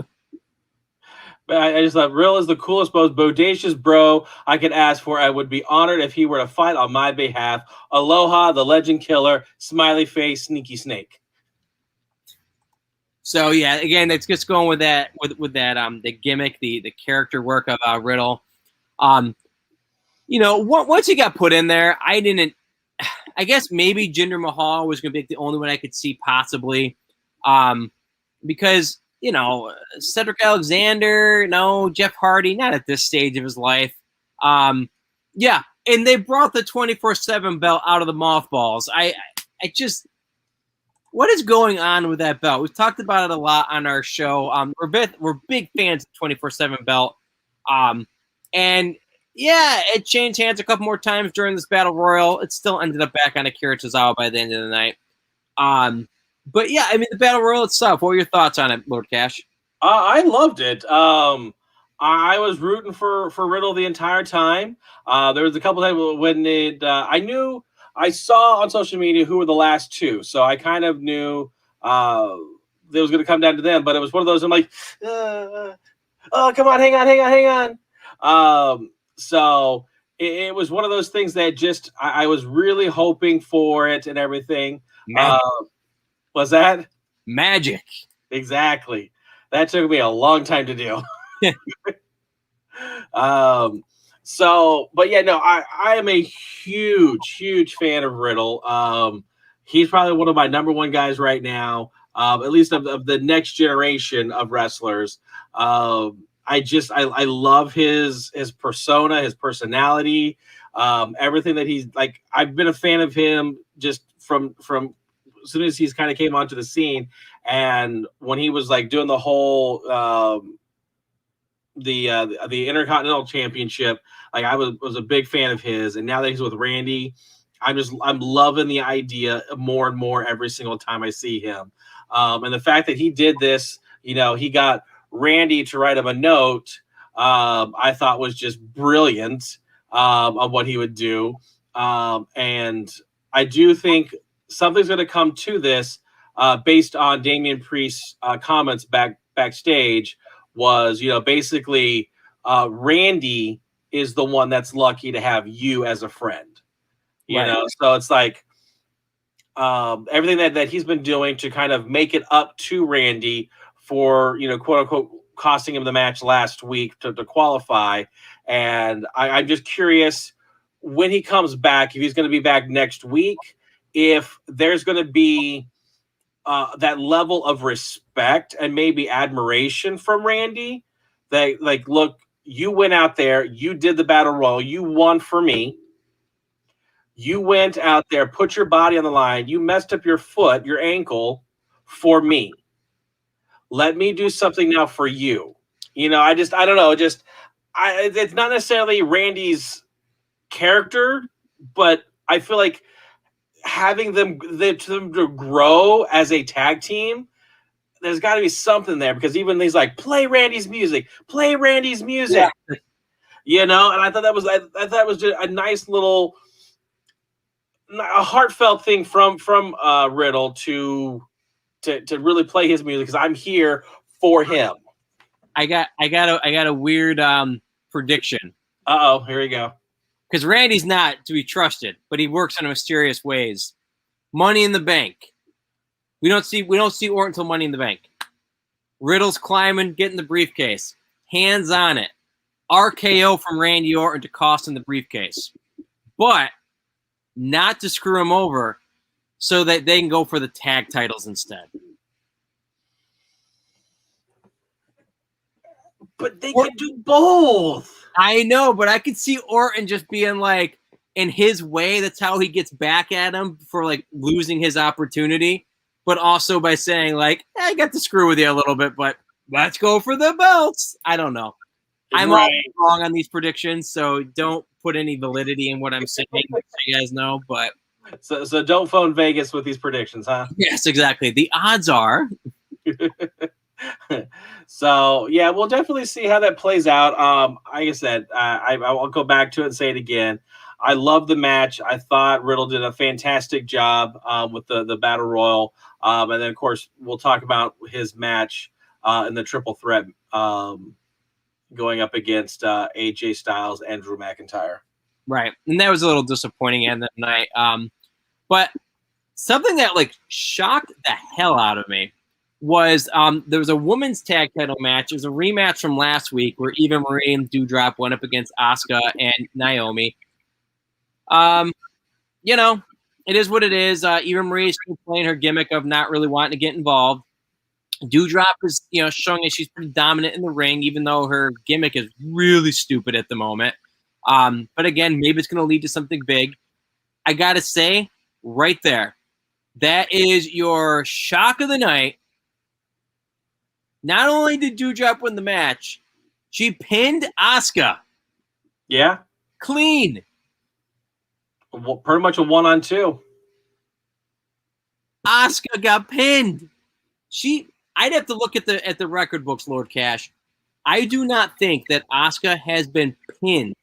I just thought Riddle is the coolest, most bodacious bro I could ask for. I would be honored if he were to fight on my behalf. Aloha, the legend killer, smiley face, sneaky snake. So yeah, again, it's just going with that the gimmick, the character work of Riddle. Once he got put in there, I guess maybe Jinder Mahal was going to be the only one I could see possibly. Because, Cedric Alexander, no, Jeff Hardy, not at this stage of his life. Yeah, and they brought the 24/7 belt out of the mothballs. I just, what is going on with that belt? We've talked about it a lot on our show. We're big fans of the 24/7 belt. And yeah, it changed hands a couple more times during this battle royal. It still ended up back on Akira Tozawa by the end of the night. But yeah, I mean, the battle royal itself. What were your thoughts on it, Lord Cash? I loved it. I was rooting for Riddle the entire time. There was a couple times when I saw on social media who were the last two, so I kind of knew it was going to come down to them. But it was one of those. I'm like, oh, come on, hang on. So it was one of those things that just I was really hoping for it and everything. Was that magic? Exactly. That took me a long time to do. But yeah, no, I am a huge fan of Riddle. He's probably one of my number one guys right now, at least of the next generation of wrestlers. I love his persona, his personality, everything that he's like. I've been a fan of him just from as soon as he's kind of came onto the scene, and when he was like doing the whole the Intercontinental Championship, like I was a big fan of his, and now that he's with Randy, I'm loving the idea more and more every single time I see him, and the fact that he did this, he got Randy to write him a note, I thought was just brilliant of what he would do, and I do think something's going to come to this based on Damian Priest's comments backstage was, basically Randy is the one that's lucky to have you as a friend, So it's like everything that he's been doing to kind of make it up to Randy for, quote unquote, costing him the match last week to qualify. And I'm just curious when he comes back, if he's going to be back next week, if there's going to be that level of respect and maybe admiration from Randy that, like, look, you went out there, you did the battle royal, you won for me. You went out there, put your body on the line, you messed up your foot, your ankle for me. Let me do something now for you. I don't know. It's not necessarily Randy's character, but I feel like having them to grow as a tag team, there's got to be something there, because even he's like, play Randy's music. Yeah. And I thought that was just a nice little, a heartfelt thing from Riddle to really play his music, because I'm here for him. I got a weird prediction. Here we go. Because Randy's not to be trusted, but he works in mysterious ways. Money in the Bank. We don't see Orton until Money in the Bank. Riddle's climbing, getting the briefcase. hands on it. RKO from Randy Orton to cost him the briefcase. But not to screw him over so that they can go for the tag titles instead. But they can do both. I know, but I could see Orton just being like, in his way, that's how he gets back at him for like losing his opportunity, but also by saying like, I got to screw with you a little bit, but let's go for the belts. I don't know. I'm all wrong on these predictions, so don't put any validity in what I'm saying, so you guys know. But so don't phone Vegas with these predictions, huh? Yes, exactly. The odds are. So yeah, we'll definitely see how that plays out. Like I said, I'll go back to it and say it again. I love the match. I thought Riddle did a fantastic job with the Battle Royal, and then of course we'll talk about his match in the Triple Threat. Going up against AJ Styles and Drew McIntyre. Right. And that was a little disappointing end of the night. But something that like shocked the hell out of me was there was a women's tag title match. It was a rematch from last week where Eva Marie and Doudrop went up against Asuka and Naomi. You know, it is what it is. Eva Marie is still playing her gimmick of not really wanting to get involved. Doudrop is, showing that she's pretty dominant in the ring, even though her gimmick is really stupid at the moment. But again, maybe it's going to lead to something big. I got to say, right there, that is your shock of the night. Not only did Doudrop win the match, she pinned Asuka. Yeah. Clean. Well, pretty much a 1-on-2. Asuka got pinned. I'd have to look at the record books, Lord Cash. I do not think that Asuka has been pinned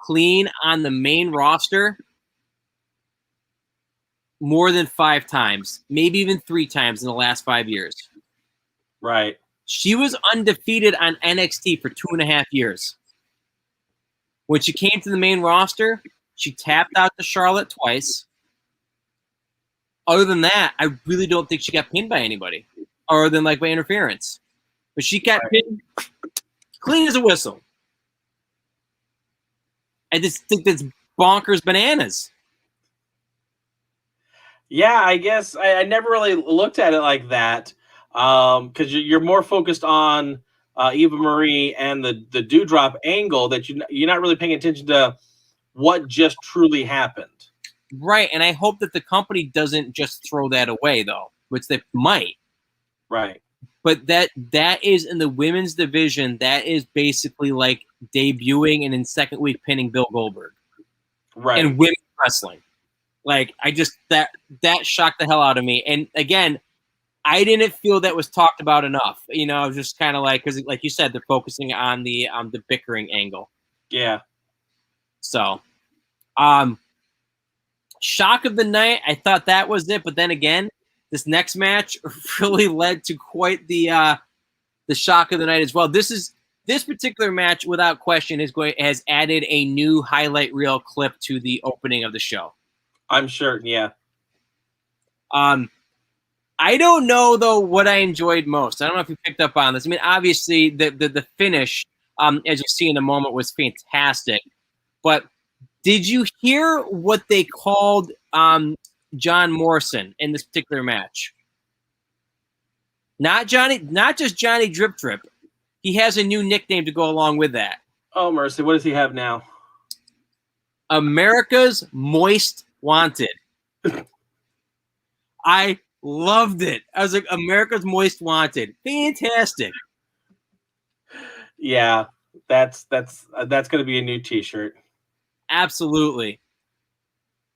clean on the main roster more than 5 times, maybe even 3 times in the last 5 years. Right. She was undefeated on NXT for 2.5 years. When she came to the main roster, she tapped out to Charlotte twice. Other than that, I really don't think she got pinned by anybody. Other than like by interference. But she got pinned clean as a whistle. I just think that's bonkers bananas. Yeah, I guess I never really looked at it like that because you're more focused on Eva Marie and the Doudrop angle that you're not really paying attention to what just truly happened. Right, and I hope that the company doesn't just throw that away, though, which they might. Right. But that is in the women's division. That is basically like debuting and in second week pinning Bill Goldberg. Right. In women's wrestling. Like, I just, that shocked the hell out of me. And again, I didn't feel that was talked about enough. I was just kind of like, because like you said, they're focusing on the bickering angle. Yeah. So, shock of the night. I thought that was it. But then again, this next match really led to quite the shock of the night as well. This particular match, without question, has added a new highlight reel clip to the opening of the show. I'm sure, yeah. I don't know though what I enjoyed most. I don't know if you picked up on this. I mean, obviously the finish, as you see in a moment, was fantastic. But did you hear what they called John Morrison in this particular match? Not just Johnny Drip Drip. He has a new nickname to go along with that. Oh, mercy. What does he have now? America's Moist Wanted. I loved it. I was like, America's Moist Wanted. Fantastic. Yeah, that's going to be a new T-shirt. Absolutely.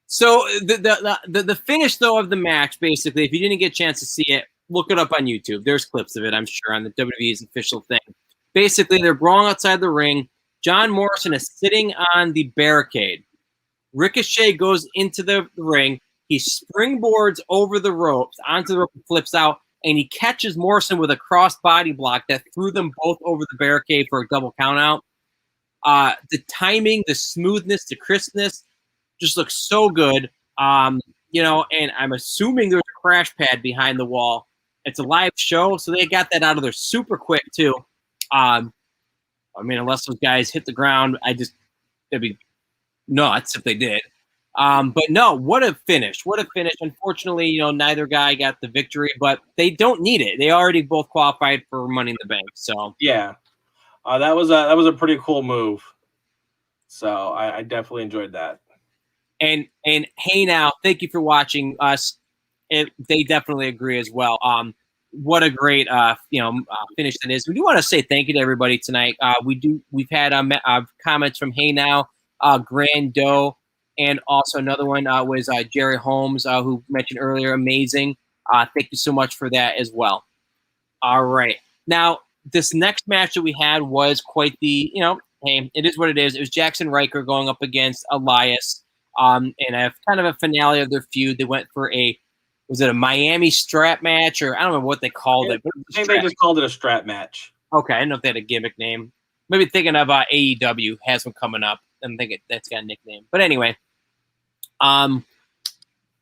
So the finish though of the match, basically, if you didn't get a chance to see it, look it up on YouTube. There's clips of it, I'm sure, on the WWE's official thing. Basically, they're brawling outside the ring. John Morrison is sitting on the barricade. Ricochet goes into the ring. He springboards over the ropes, onto the rope, and flips out, and he catches Morrison with a cross body block that threw them both over the barricade for a double count out. The timing, the smoothness, the crispness just looks so good. And I'm assuming there's a crash pad behind the wall. It's a live show, so they got that out of there super quick too. I mean, unless those guys hit the ground, it'd be nuts if they did. But no, what a finish. What a finish. Unfortunately, neither guy got the victory, but they don't need it. They already both qualified for Money in the Bank. So yeah, that was a pretty cool move. So I definitely enjoyed that. And hey now, thank you for watching us. They definitely agree as well. What a great finish that is. We do want to say thank you to everybody tonight. We've had comments from Hey Now, Grand Doe, and also another one was Jerry Holmes, who mentioned earlier. Amazing. Thank you so much for that as well. All right. Now, this next match that we had was quite the, hey, it is what it is. It was Jackson Riker going up against Elias in a kind of a finale of their feud. They went for was it a Miami strap match, or I don't know what they called it. But I think they just called it a strap match. Okay, I didn't know if they had a gimmick name. Maybe thinking of AEW has one coming up. I'm thinking that's got a nickname. But anyway, the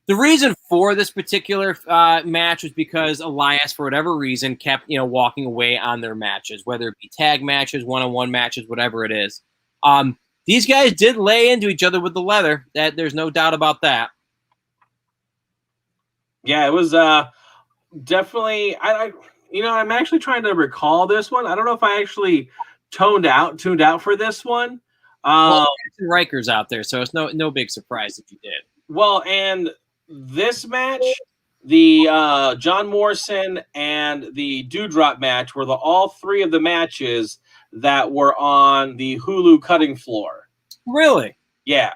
reason for this particular match was because Elias, for whatever reason, kept walking away on their matches, whether it be tag matches, one-on-one matches, whatever it is. These guys did lay into each other with the leather. That there's no doubt about that. Yeah, it was definitely. I'm actually trying to recall this one. I don't know if I actually tuned out for this one. Well, Riker's out there, so it's no big surprise if you did. Well, and this match, the John Morrison and the Dewdrop match were all three of the matches that were on the Hulu cutting floor. Really? Yeah.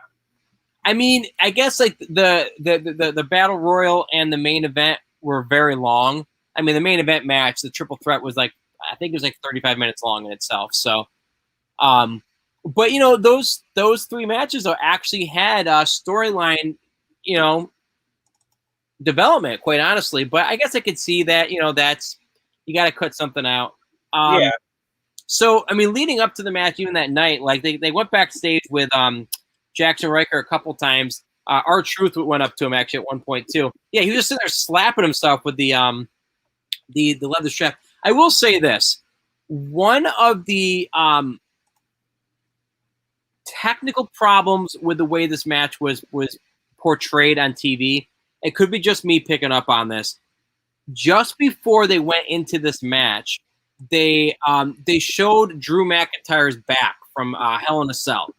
I mean, I guess like the Battle Royal and the main event were very long. I mean, the main event match, the triple threat, was I think it was 35 minutes long in itself. So, but those three matches actually had a storyline, development, quite honestly. But I guess I could see that, that's you got to cut something out. Yeah. So, I mean, leading up to the match, even that night, like they went backstage with Jackson Riker a couple times. R-Truth went up to him actually at one point too. Yeah, he was just sitting there slapping himself with the leather strap. I will say this: one of the technical problems with the way this match was portrayed on TV. It could be just me picking up on this. Just before they went into this match, they showed Drew McIntyre's back from Hell in a Cell.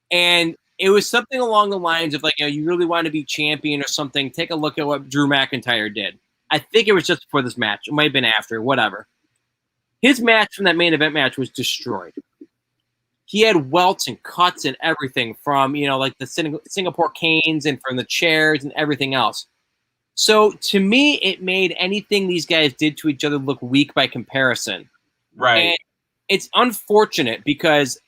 And it was something along the lines of you really want to be champion or something. Take a look at what Drew McIntyre did. I think it was just before this match. It might have been after, whatever. His match from that main event match was destroyed. He had welts and cuts and everything from, the Singapore canes and from the chairs and everything else. So to me, it made anything these guys did to each other look weak by comparison. Right. And it's unfortunate because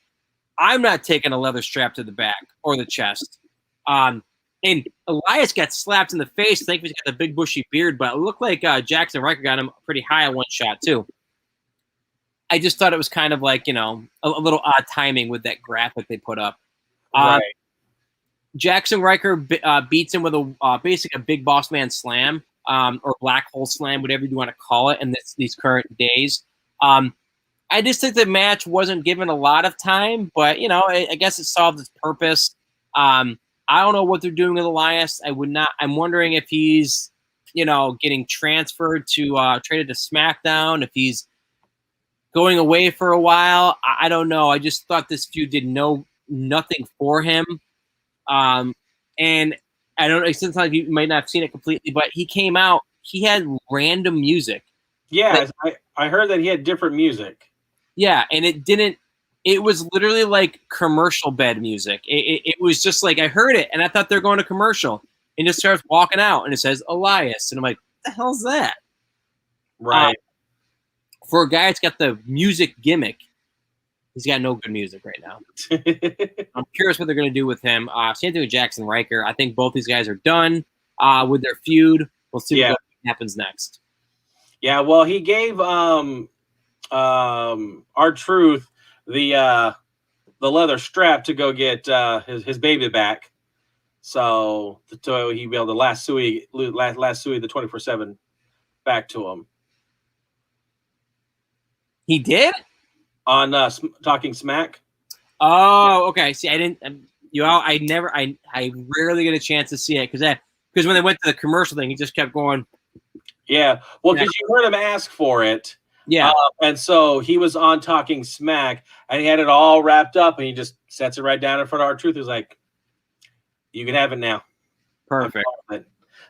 I'm not taking a leather strap to the back or the chest. And Elias got slapped in the face. Thankfully, he's got the big bushy beard, but it looked like Jackson Riker got him pretty high on one shot, too. I just thought it was kind of like, a little odd timing with that graphic they put up. Right. Jackson Riker beats him with basically a big boss man slam or black hole slam, whatever you want to call it in these current days. I just think the match wasn't given a lot of time, but, I guess it solved its purpose. I don't know what they're doing with Elias. I'm wondering if he's, getting transferred to traded to SmackDown, if he's going away for a while. I don't know. I just thought this feud did nothing for him. And I don't know, sometimes you might not have seen it completely, but he came out, he had random music. Yeah, I heard that he had different music. Yeah, and it was literally like commercial bed music. It was just like, I heard it, and I thought they were going to commercial, and just starts walking out, and it says Elias, and I'm like, what the hell's that? Right. For a guy that's got the music gimmick, he's got no good music right now. I'm curious what they're going to do with him. Same thing with Jackson Riker. I think both these guys are done with their feud. We'll see what happens next. Yeah, well, he gave R-Truth the leather strap to go get his baby back, so he'd be able to last Suey the 24/7 back to him. He did? on Talking Smack. Oh, okay. See, I didn't. I rarely get a chance to see it because when they went to the commercial thing, he just kept going. Yeah, well, because you heard him ask for it. Yeah, and so he was on Talking Smack, and he had it all wrapped up, and he just sets it right down in front of R-Truth. He was like, "You can have it now." perfect.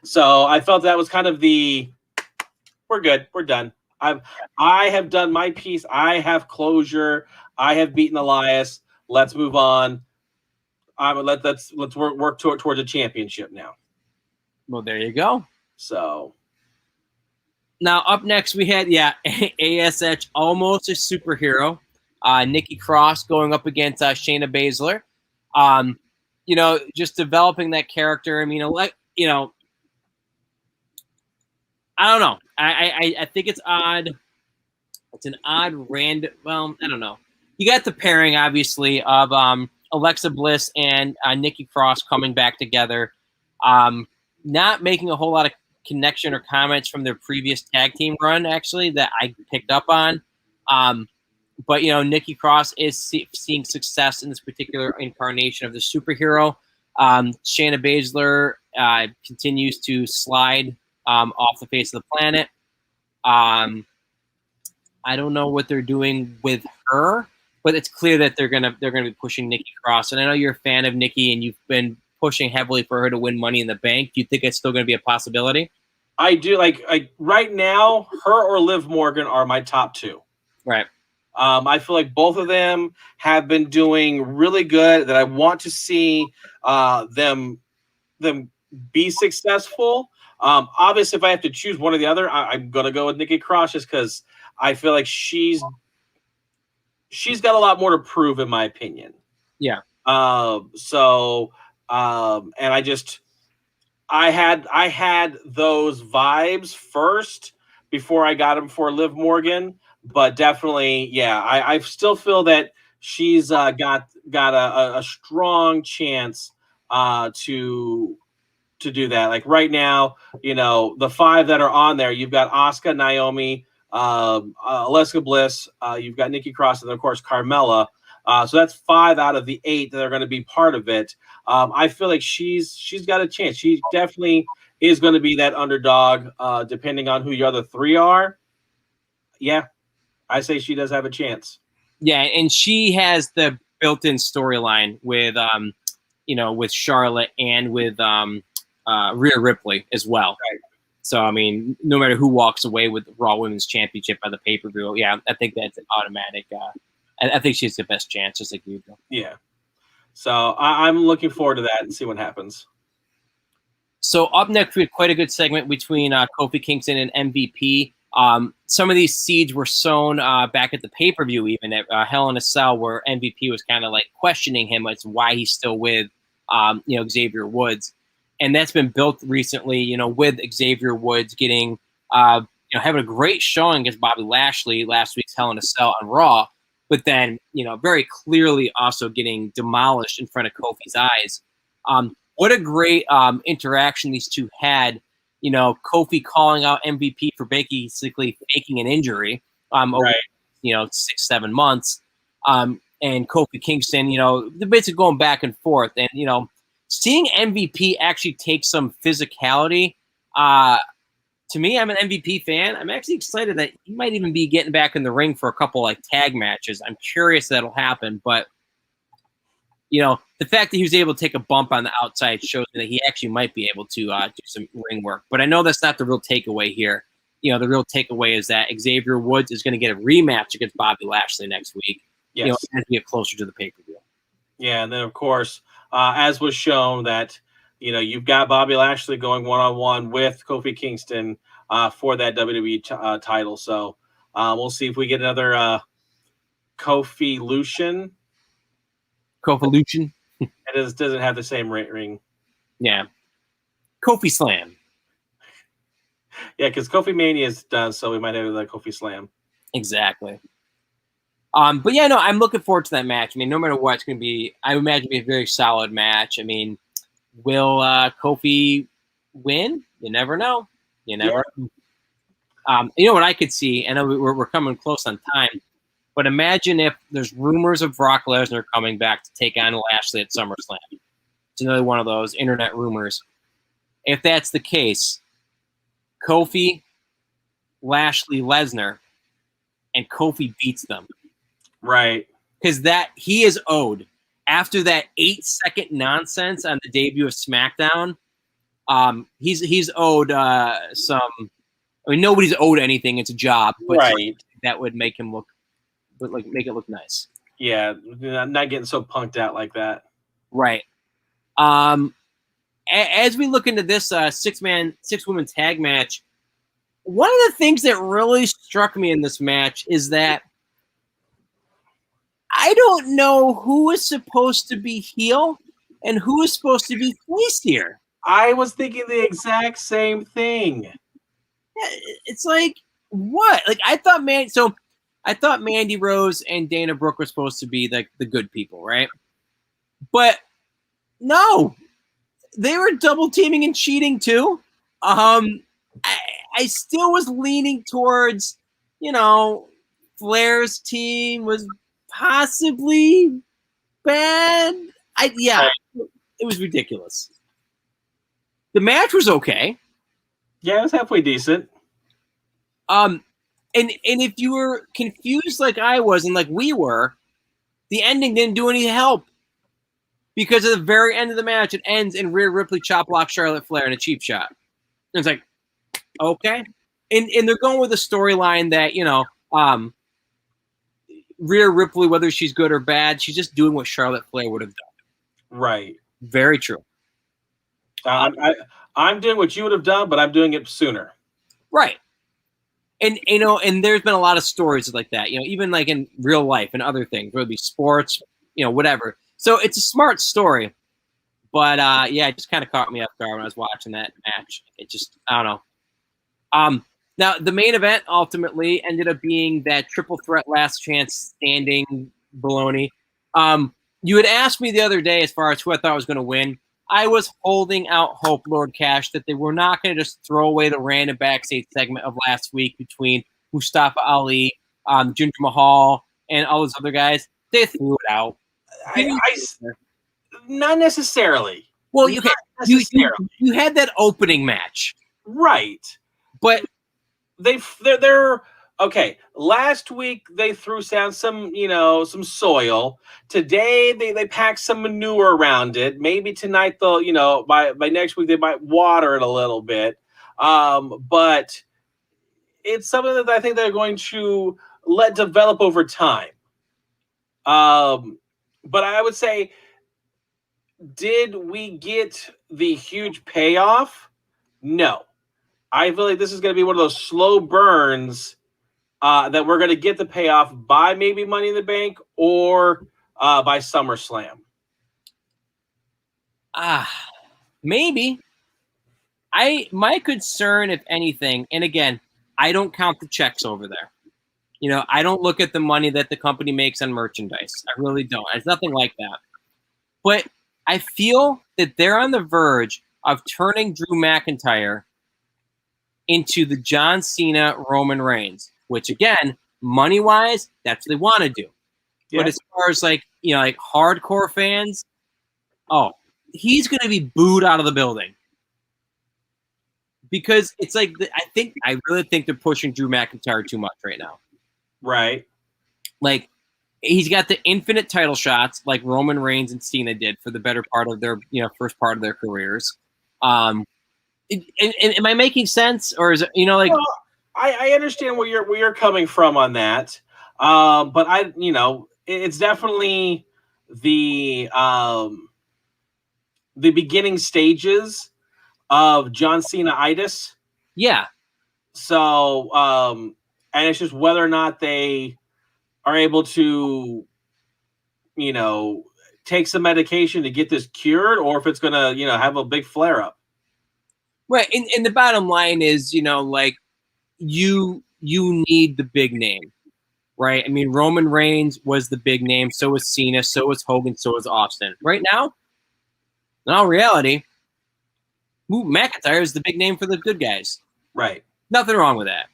So I felt that was kind of we're good, we're done. I have done my piece. I have closure. I have beaten Elias. Let's move on. Let's work towards a championship now. Well, there you go. So now up next we had ASH almost a superhero, Nikki Cross going up against Shayna Baszler. Just developing that character. I mean, I don't know. I think it's odd. It's an odd random. Well, I don't know. You got the pairing, obviously, of Alexa Bliss and Nikki Cross coming back together. Not making a whole lot of connection or comments from their previous tag team run, actually, that I picked up on. But Nikki Cross is seeing success in this particular incarnation of the superhero. Shayna Baszler continues to slide off the face of the planet. I don't know what they're doing with her, but it's clear that they're gonna be pushing Nikki Cross. And I know you're a fan of Nikki, and you've been pushing heavily for her to win Money in the Bank. Do you think it's still going to be a possibility? I do. Like right now, her or Liv Morgan are my top two. Right. I feel like both of them have been doing really good. That I want to see them be successful. Obviously, if I have to choose one or the other, I'm gonna go with Nikki Cross just because I feel like she's got a lot more to prove, in my opinion. Yeah. And I had those vibes first before I got them for Liv Morgan, but definitely, yeah, I still feel that she's got a strong chance to do that. Like right now, the five that are on there, you've got Asuka, Naomi, Alexa Bliss, you've got Nikki Cross, and of course Carmella. So that's 5 out of the 8 that are going to be part of it. I feel like she's got a chance. She definitely is going to be that underdog, depending on who your other 3 are. Yeah, I say she does have a chance. Yeah, and she has the built-in storyline with with Charlotte and with Rhea Ripley as well. Right. So I mean, no matter who walks away with the Raw Women's Championship by the pay-per-view, yeah, I think that's an automatic. I think she has the best chance, just like you do. Yeah. So I'm looking forward to that and see what happens. So up next, we had quite a good segment between Kofi Kingston and MVP. Some of these seeds were sown back at the pay-per-view, even at Hell in a Cell, where MVP was kind of like questioning him as to why he's still with Xavier Woods. And that's been built recently, with Xavier Woods getting, having a great showing against Bobby Lashley last week's Hell in a Cell on Raw, but then, very clearly also getting demolished in front of Kofi's eyes. What a great interaction these two had. Kofi calling out MVP for basically faking an injury over, 6-7 months. And Kofi Kingston, they're basically going back and forth. And, seeing MVP actually take some physicality, to me, I'm an MVP fan. I'm actually excited that he might even be getting back in the ring for a couple like tag matches. I'm curious that'll happen, but the fact that he was able to take a bump on the outside shows me that he actually might be able to do some ring work. But I know that's not the real takeaway here. The real takeaway is that Xavier Woods is going to get a rematch against Bobby Lashley next week. Yes. As we get closer to the pay-per-view. Yeah, and then of course, as was shown that you've got Bobby Lashley going one-on-one with Kofi Kingston for that WWE title. So we'll see if we get another Kofi-lution. Kofi-lution. It doesn't have the same ring. Yeah. Kofi Slam. Yeah, because Kofi Mania is done, so we might have the Kofi Slam. Exactly. But yeah, no, I'm looking forward to that match. I mean, no matter what, it's going to be, I imagine, it'll be a very solid match. I mean, will Kofi win? You never know. You know what I could see? I know we're coming close on time, But imagine if there's rumors of Brock Lesnar coming back to take on Lashley at SummerSlam. It's another one of those internet rumors. If that's the case, Kofi, Lashley, Lesnar, and Kofi beats them. Right. Because that he is owed. After that 8-second nonsense on the debut of SmackDown, he's owed some. I mean, nobody's owed anything. It's a job, but right. That would make him make it look nice. Yeah, not getting so punked out like that. Right. As we look into this 6-woman tag match, one of the things that really struck me in this match is that I don't know who is supposed to be heel and who is supposed to be face here. I was thinking the exact same thing. It's like, what? Like, I thought Mandy Rose and Dana Brooke were supposed to be like the good people, right? But no, they were double teaming and cheating too. I still was leaning towards, Flair's team was possibly bad. It was ridiculous. The match was okay. Yeah, it was halfway decent. And if you were confused like I was and like we were, the ending didn't do any help. Because at the very end of the match, it ends in Rhea Ripley chop block Charlotte Flair in a cheap shot. And it's like, okay. And they're going with a storyline that, Rhea Ripley, whether she's good or bad, she's just doing what Charlotte Flair would have done. Right. Very true. I'm doing what you would have done, but I'm doing it sooner. Right. And and there's been a lot of stories like that, even like in real life and other things, whether it be sports, whatever. So it's a smart story, but it just kind of caught me off guard when I was watching that match. It just, I don't know. Now the main event ultimately ended up being that triple threat last chance standing baloney. You had asked me the other day as far as who I thought was going to win. I was holding out hope, Lord Cash, that they were not going to just throw away the random backstage segment of last week between Mustafa Ali, Jinder Mahal, and all those other guys. They threw it out. Not necessarily. Well, you had that opening match, right? But they're okay. Last week they threw down some soil. Today they packed some manure around it. Maybe tonight they'll by next week they might water it a little bit. But it's something that I think they're going to let develop over time. But I would say, did we get the huge payoff? No. I feel like this is going to be one of those slow burns that we're going to get the payoff by maybe Money in the Bank or by SummerSlam. Maybe. My concern, if anything, and again, I don't count the checks over there. I don't look at the money that the company makes on merchandise. I really don't. It's nothing like that. But I feel that they're on the verge of turning Drew McIntyre into the John Cena Roman Reigns, which again, money-wise, that's what they want to do. Yeah. But as far as like hardcore fans, he's going to be booed out of the building. Because it's like, I really think they're pushing Drew McIntyre too much right now. Right. Like, he's got the infinite title shots like Roman Reigns and Cena did for the better part of their, first part of their careers. Am I making sense? Or is it, well, I understand where you're coming from on that. But it's definitely the beginning stages of John Cena-itis. Yeah. So, and it's just whether or not they are able to, take some medication to get this cured, or if it's going to, have a big flare up. Right. And the bottom line is, you need the big name, right? I mean, Roman Reigns was the big name. So was Cena. So was Hogan. So was Austin. Right now, in all reality, McIntyre is the big name for the good guys. Right. Nothing wrong with that.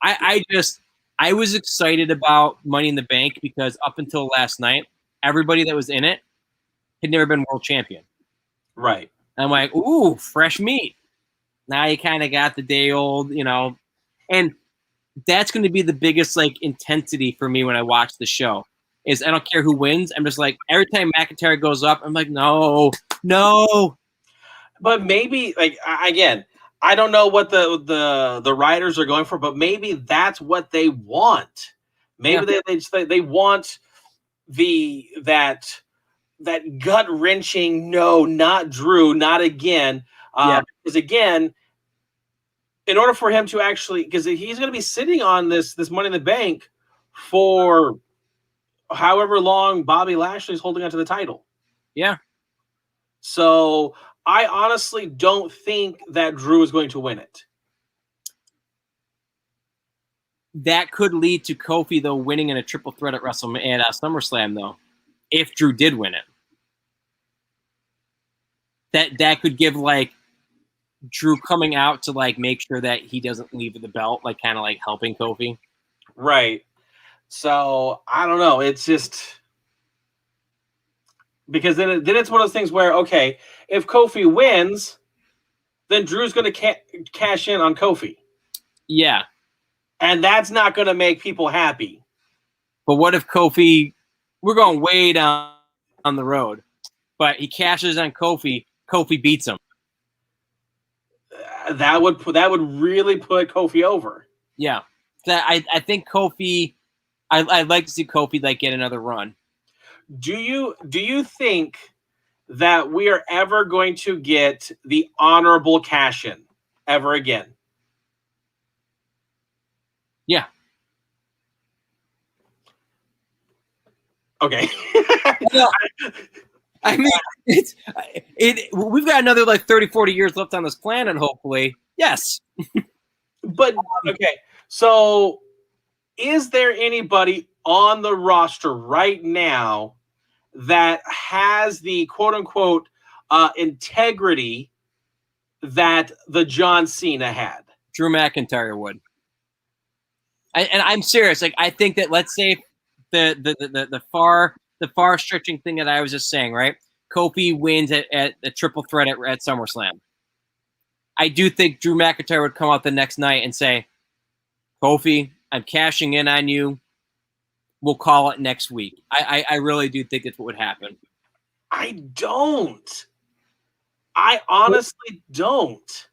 I just, I was excited about Money in the Bank because up until last night, everybody that was in it had never been world champion. Right. And I'm like, ooh, fresh meat. Now you kind of got the day old, and that's going to be the biggest like intensity for me when I watch the show. Is I don't care who wins. I'm just like every time McIntyre goes up, I'm like, no. But maybe again, I don't know what the writers are going for, but maybe that's what they want. Maybe they want that gut wrenching. No, not Drew, not again. Because again, in order for him to actually, because he's going to be sitting on this Money in the Bank for however long Bobby Lashley's holding onto the title. Yeah. So I honestly don't think that Drew is going to win it. That could lead to Kofi though winning in a triple threat at WrestleMania at SummerSlam though, if Drew did win it. That could give like Drew coming out to like make sure that he doesn't leave the belt, like kind of like helping Kofi. Right. So I don't know. It's just because then it's one of those things where, okay, if Kofi wins, then Drew's going to cash in on Kofi. Yeah. And that's not going to make people happy. But what if Kofi, we're going way down on the road, but he cashes on Kofi, Kofi beats him. That would really put Kofi over. Yeah. I think Kofi, I'd like to see Kofi like get another run. Do you think that we are ever going to get the honorable cash-in ever again? Yeah. Okay. Well, I mean, we've got another like 30, 40 years left on this planet, hopefully. Yes. But, okay, so is there anybody on the roster right now that has the quote-unquote integrity that the John Cena had? Drew McIntyre would. And I'm serious. Like, I think that, let's say the far stretching thing that I was just saying, right? Kofi wins at the triple threat at SummerSlam. I do think Drew McIntyre would come out the next night and say, Kofi, I'm cashing in on you. We'll call it next week. I really do think that's what would happen. I don't. I honestly don't.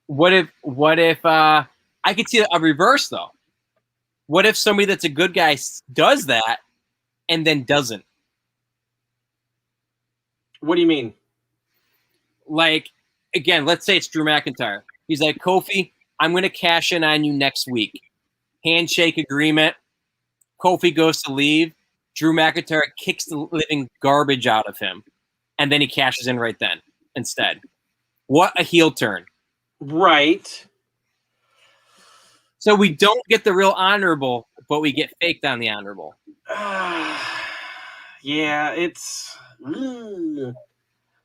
What if I could see a reverse though? What if somebody that's a good guy does that and then doesn't? What do you mean? Like, again, let's say it's Drew McIntyre. He's like, Kofi, I'm going to cash in on you next week. Handshake agreement. Kofi goes to leave. Drew McIntyre kicks the living garbage out of him. And then he cashes in right then instead. What a heel turn. Right. So we don't get the real honorable, but we get faked on the honorable. Yeah, it's...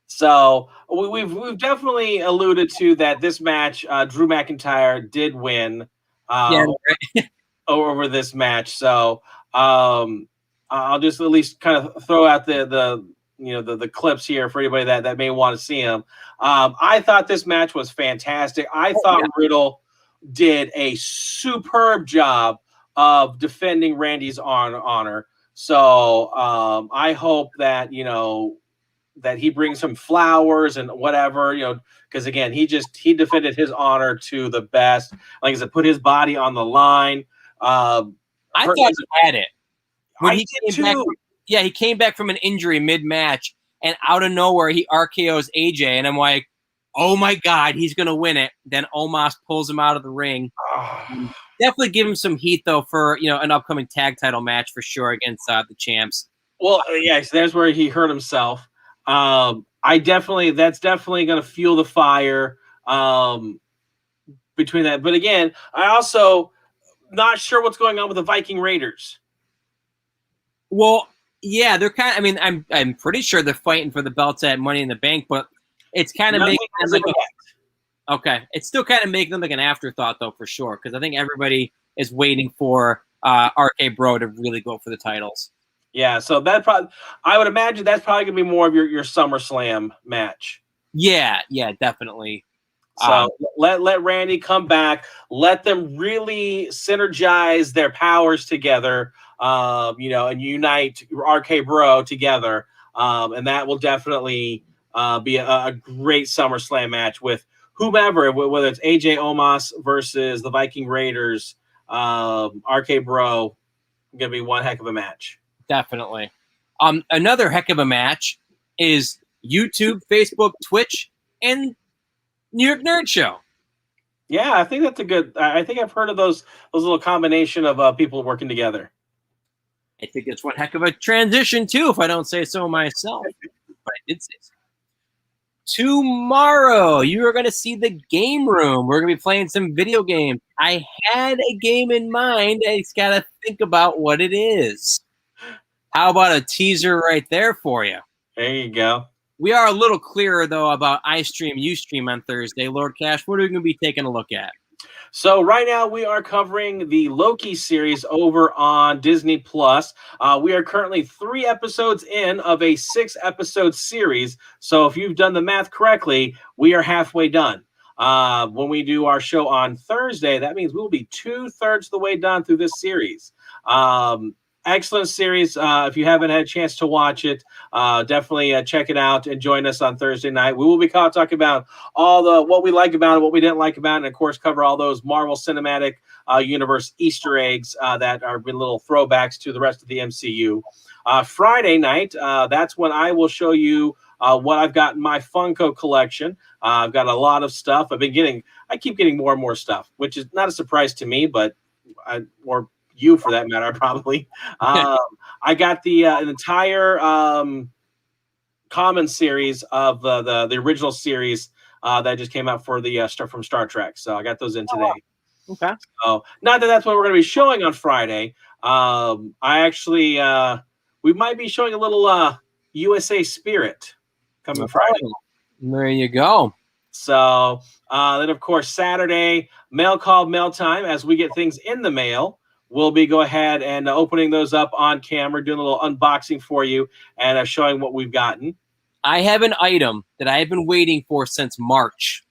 So we've definitely alluded to that this match, Drew McIntyre did win over this match. So I'll just at least kind of throw out the clips here for anybody that may want to see them. I thought this match was fantastic. I thought Riddle did a superb job of defending Randy's honor. So I hope that, that he brings some flowers and whatever, because again, he defended his honor to the best. Like I said, put his body on the line. I thought he had it. When he came back from an injury mid-match, and out of nowhere he RKO's AJ, and I'm like, oh my God, he's gonna win it. Then Omos pulls him out of the ring. Definitely give him some heat though for an upcoming tag title match for sure against the champs. Well, yes, there's where he hurt himself. That's definitely going to fuel the fire between that. But again, I also not sure what's going on with the Viking Raiders. Well, yeah, they're kind of. I mean, I'm pretty sure they're fighting for the belts at Money in the Bank, but it's kind of making them like okay. It's still kind of making them like an afterthought though, for sure, because I think everybody is waiting for RK Bro to really go for the titles. Yeah, so I would imagine that's probably gonna be more of your SummerSlam match. Yeah, definitely. So let Randy come back. Let them really synergize their powers together, and unite RK Bro together, and that will definitely be a great SummerSlam match with whomever, whether it's AJ Omos versus the Viking Raiders. RK Bro gonna be one heck of a match. Definitely. Another heck of a match is YouTube, Facebook, Twitch, and New York Nerd Show. Yeah, I think that's a good. I think I've heard of those little combination of people working together. I think it's one heck of a transition too, if I don't say so myself. But I did say so. Tomorrow, you are going to see the game room. We're going to be playing some video games. I had a game in mind. I just got to think about what it is. How about a teaser right there for you? There you go. We are a little clearer, though, about iStream, Ustream on Thursday. Lord Cash, what are we going to be taking a look at? So right now we are covering the Loki series over on Disney Plus. We are currently 3 episodes in of a 6-episode series. So if you've done the math correctly, we are halfway done. When we do our show on Thursday, that means we'll be 2/3 of the way done through this series. Excellent series. If you haven't had a chance to watch it, definitely check it out and join us on Thursday night. We will be talking about all what we like about it, what we didn't like about it, and of course cover all those Marvel Cinematic Universe Easter eggs that are little throwbacks to the rest of the MCU. Friday night, that's when I will show you what I've got in my Funko collection. I've got a lot of stuff. I keep getting more and more stuff, which is not a surprise to me, but or you for that matter, probably. I got the entire common series of the original series that just came out for the stuff from Star Trek. So I got those in today. Okay. So not that that's what we're going to be showing on Friday. We might be showing a little USA Spirit coming Friday. There you go. So then, of course, Saturday, mail call, mail time. As we get things in the mail, we'll be go ahead and opening those up on camera, doing a little unboxing for you and showing what we've gotten. I have an item that I have been waiting for since March.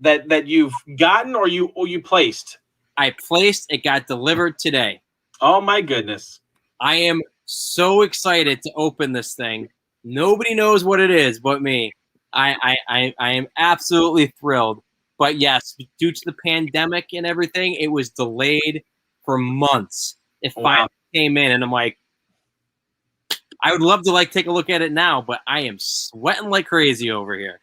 That you've gotten or you placed? I placed. It got delivered today. Oh, my goodness. I am so excited to open this thing. Nobody knows what it is but me. I am absolutely thrilled. But yes, due to the pandemic and everything, it was delayed for months. It finally came in, and I'm like, I would love to take a look at it now, but I am sweating like crazy over here.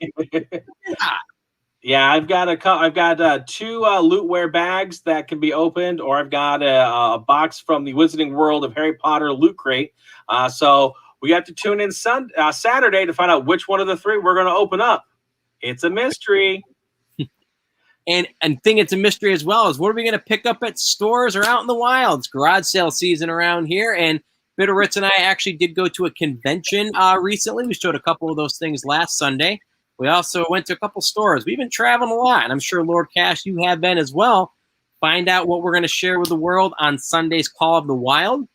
Yeah, I've got 2 lootware bags that can be opened, or I've got a box from the Wizarding World of Harry Potter loot crate. So we got to tune in Saturday to find out which one of the 3 we're going to open up. It's a mystery. And think it's a mystery as well as what are we going to pick up at stores or out in the wilds? Garage sale season around here, and Bitterritz and I actually did go to a convention recently. We showed a couple of those things last Sunday. We also went to a couple stores. We've been traveling a lot, and I'm sure, Lord Cash, you have been as well. Find out what we're going to share with the world on Sunday's Call of the Wild.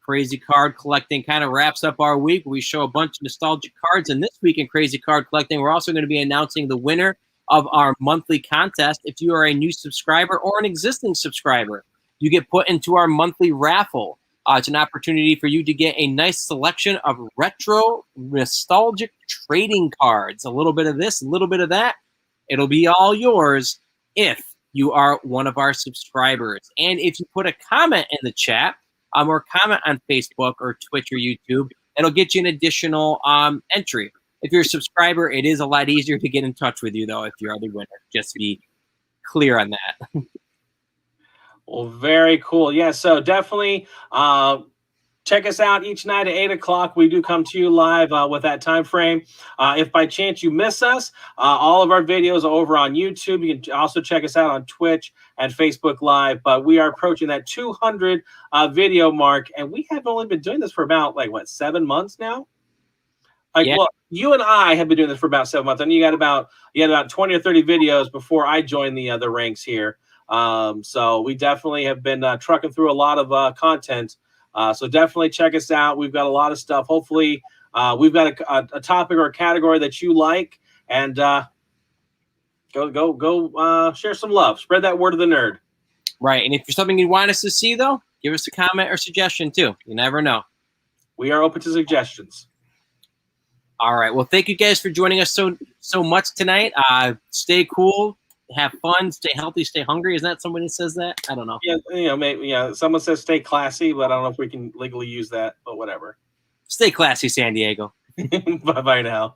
Crazy Card Collecting kind of wraps up our week. We show a bunch of nostalgic cards, and this week in Crazy Card Collecting, we're also going to be announcing the winner of our monthly contest. If you are a new subscriber or an existing subscriber, you get put into our monthly raffle. It's an opportunity for you to get a nice selection of retro nostalgic trading cards. A little bit of this, a little bit of that. It'll be all yours if you are one of our subscribers. And if you put a comment in the chat or comment on Facebook or Twitch or YouTube, it'll get you an additional entry. If you're a subscriber, it is a lot easier to get in touch with you, though, if you're the winner. Just to be clear on that. Well, very cool. Yeah, so definitely check us out each night at 8 o'clock. We do come to you live with that time frame. If by chance you miss us, all of our videos are over on YouTube. You can also check us out on Twitch and Facebook Live. But we are approaching that 200 video mark, and we have only been doing this for about, 7 months now? Well, you and I have been doing this for about 7 months. And you had about 20 or 30 videos before I joined the ranks here. So we definitely have been trucking through a lot of content. So definitely check us out. We've got a lot of stuff. Hopefully, we've got a topic or a category that you like, and go share some love. Spread that word of the nerd. Right. And if there's something you want us to see, though, give us a comment or suggestion too. You never know. We are open to suggestions. All right. Well, thank you guys for joining us so much tonight. Stay cool, have fun, stay healthy, stay hungry. Isn't that somebody that says that? I don't know. Yeah, maybe. Yeah, someone says stay classy, but I don't know if we can legally use that. But whatever. Stay classy, San Diego. Bye now.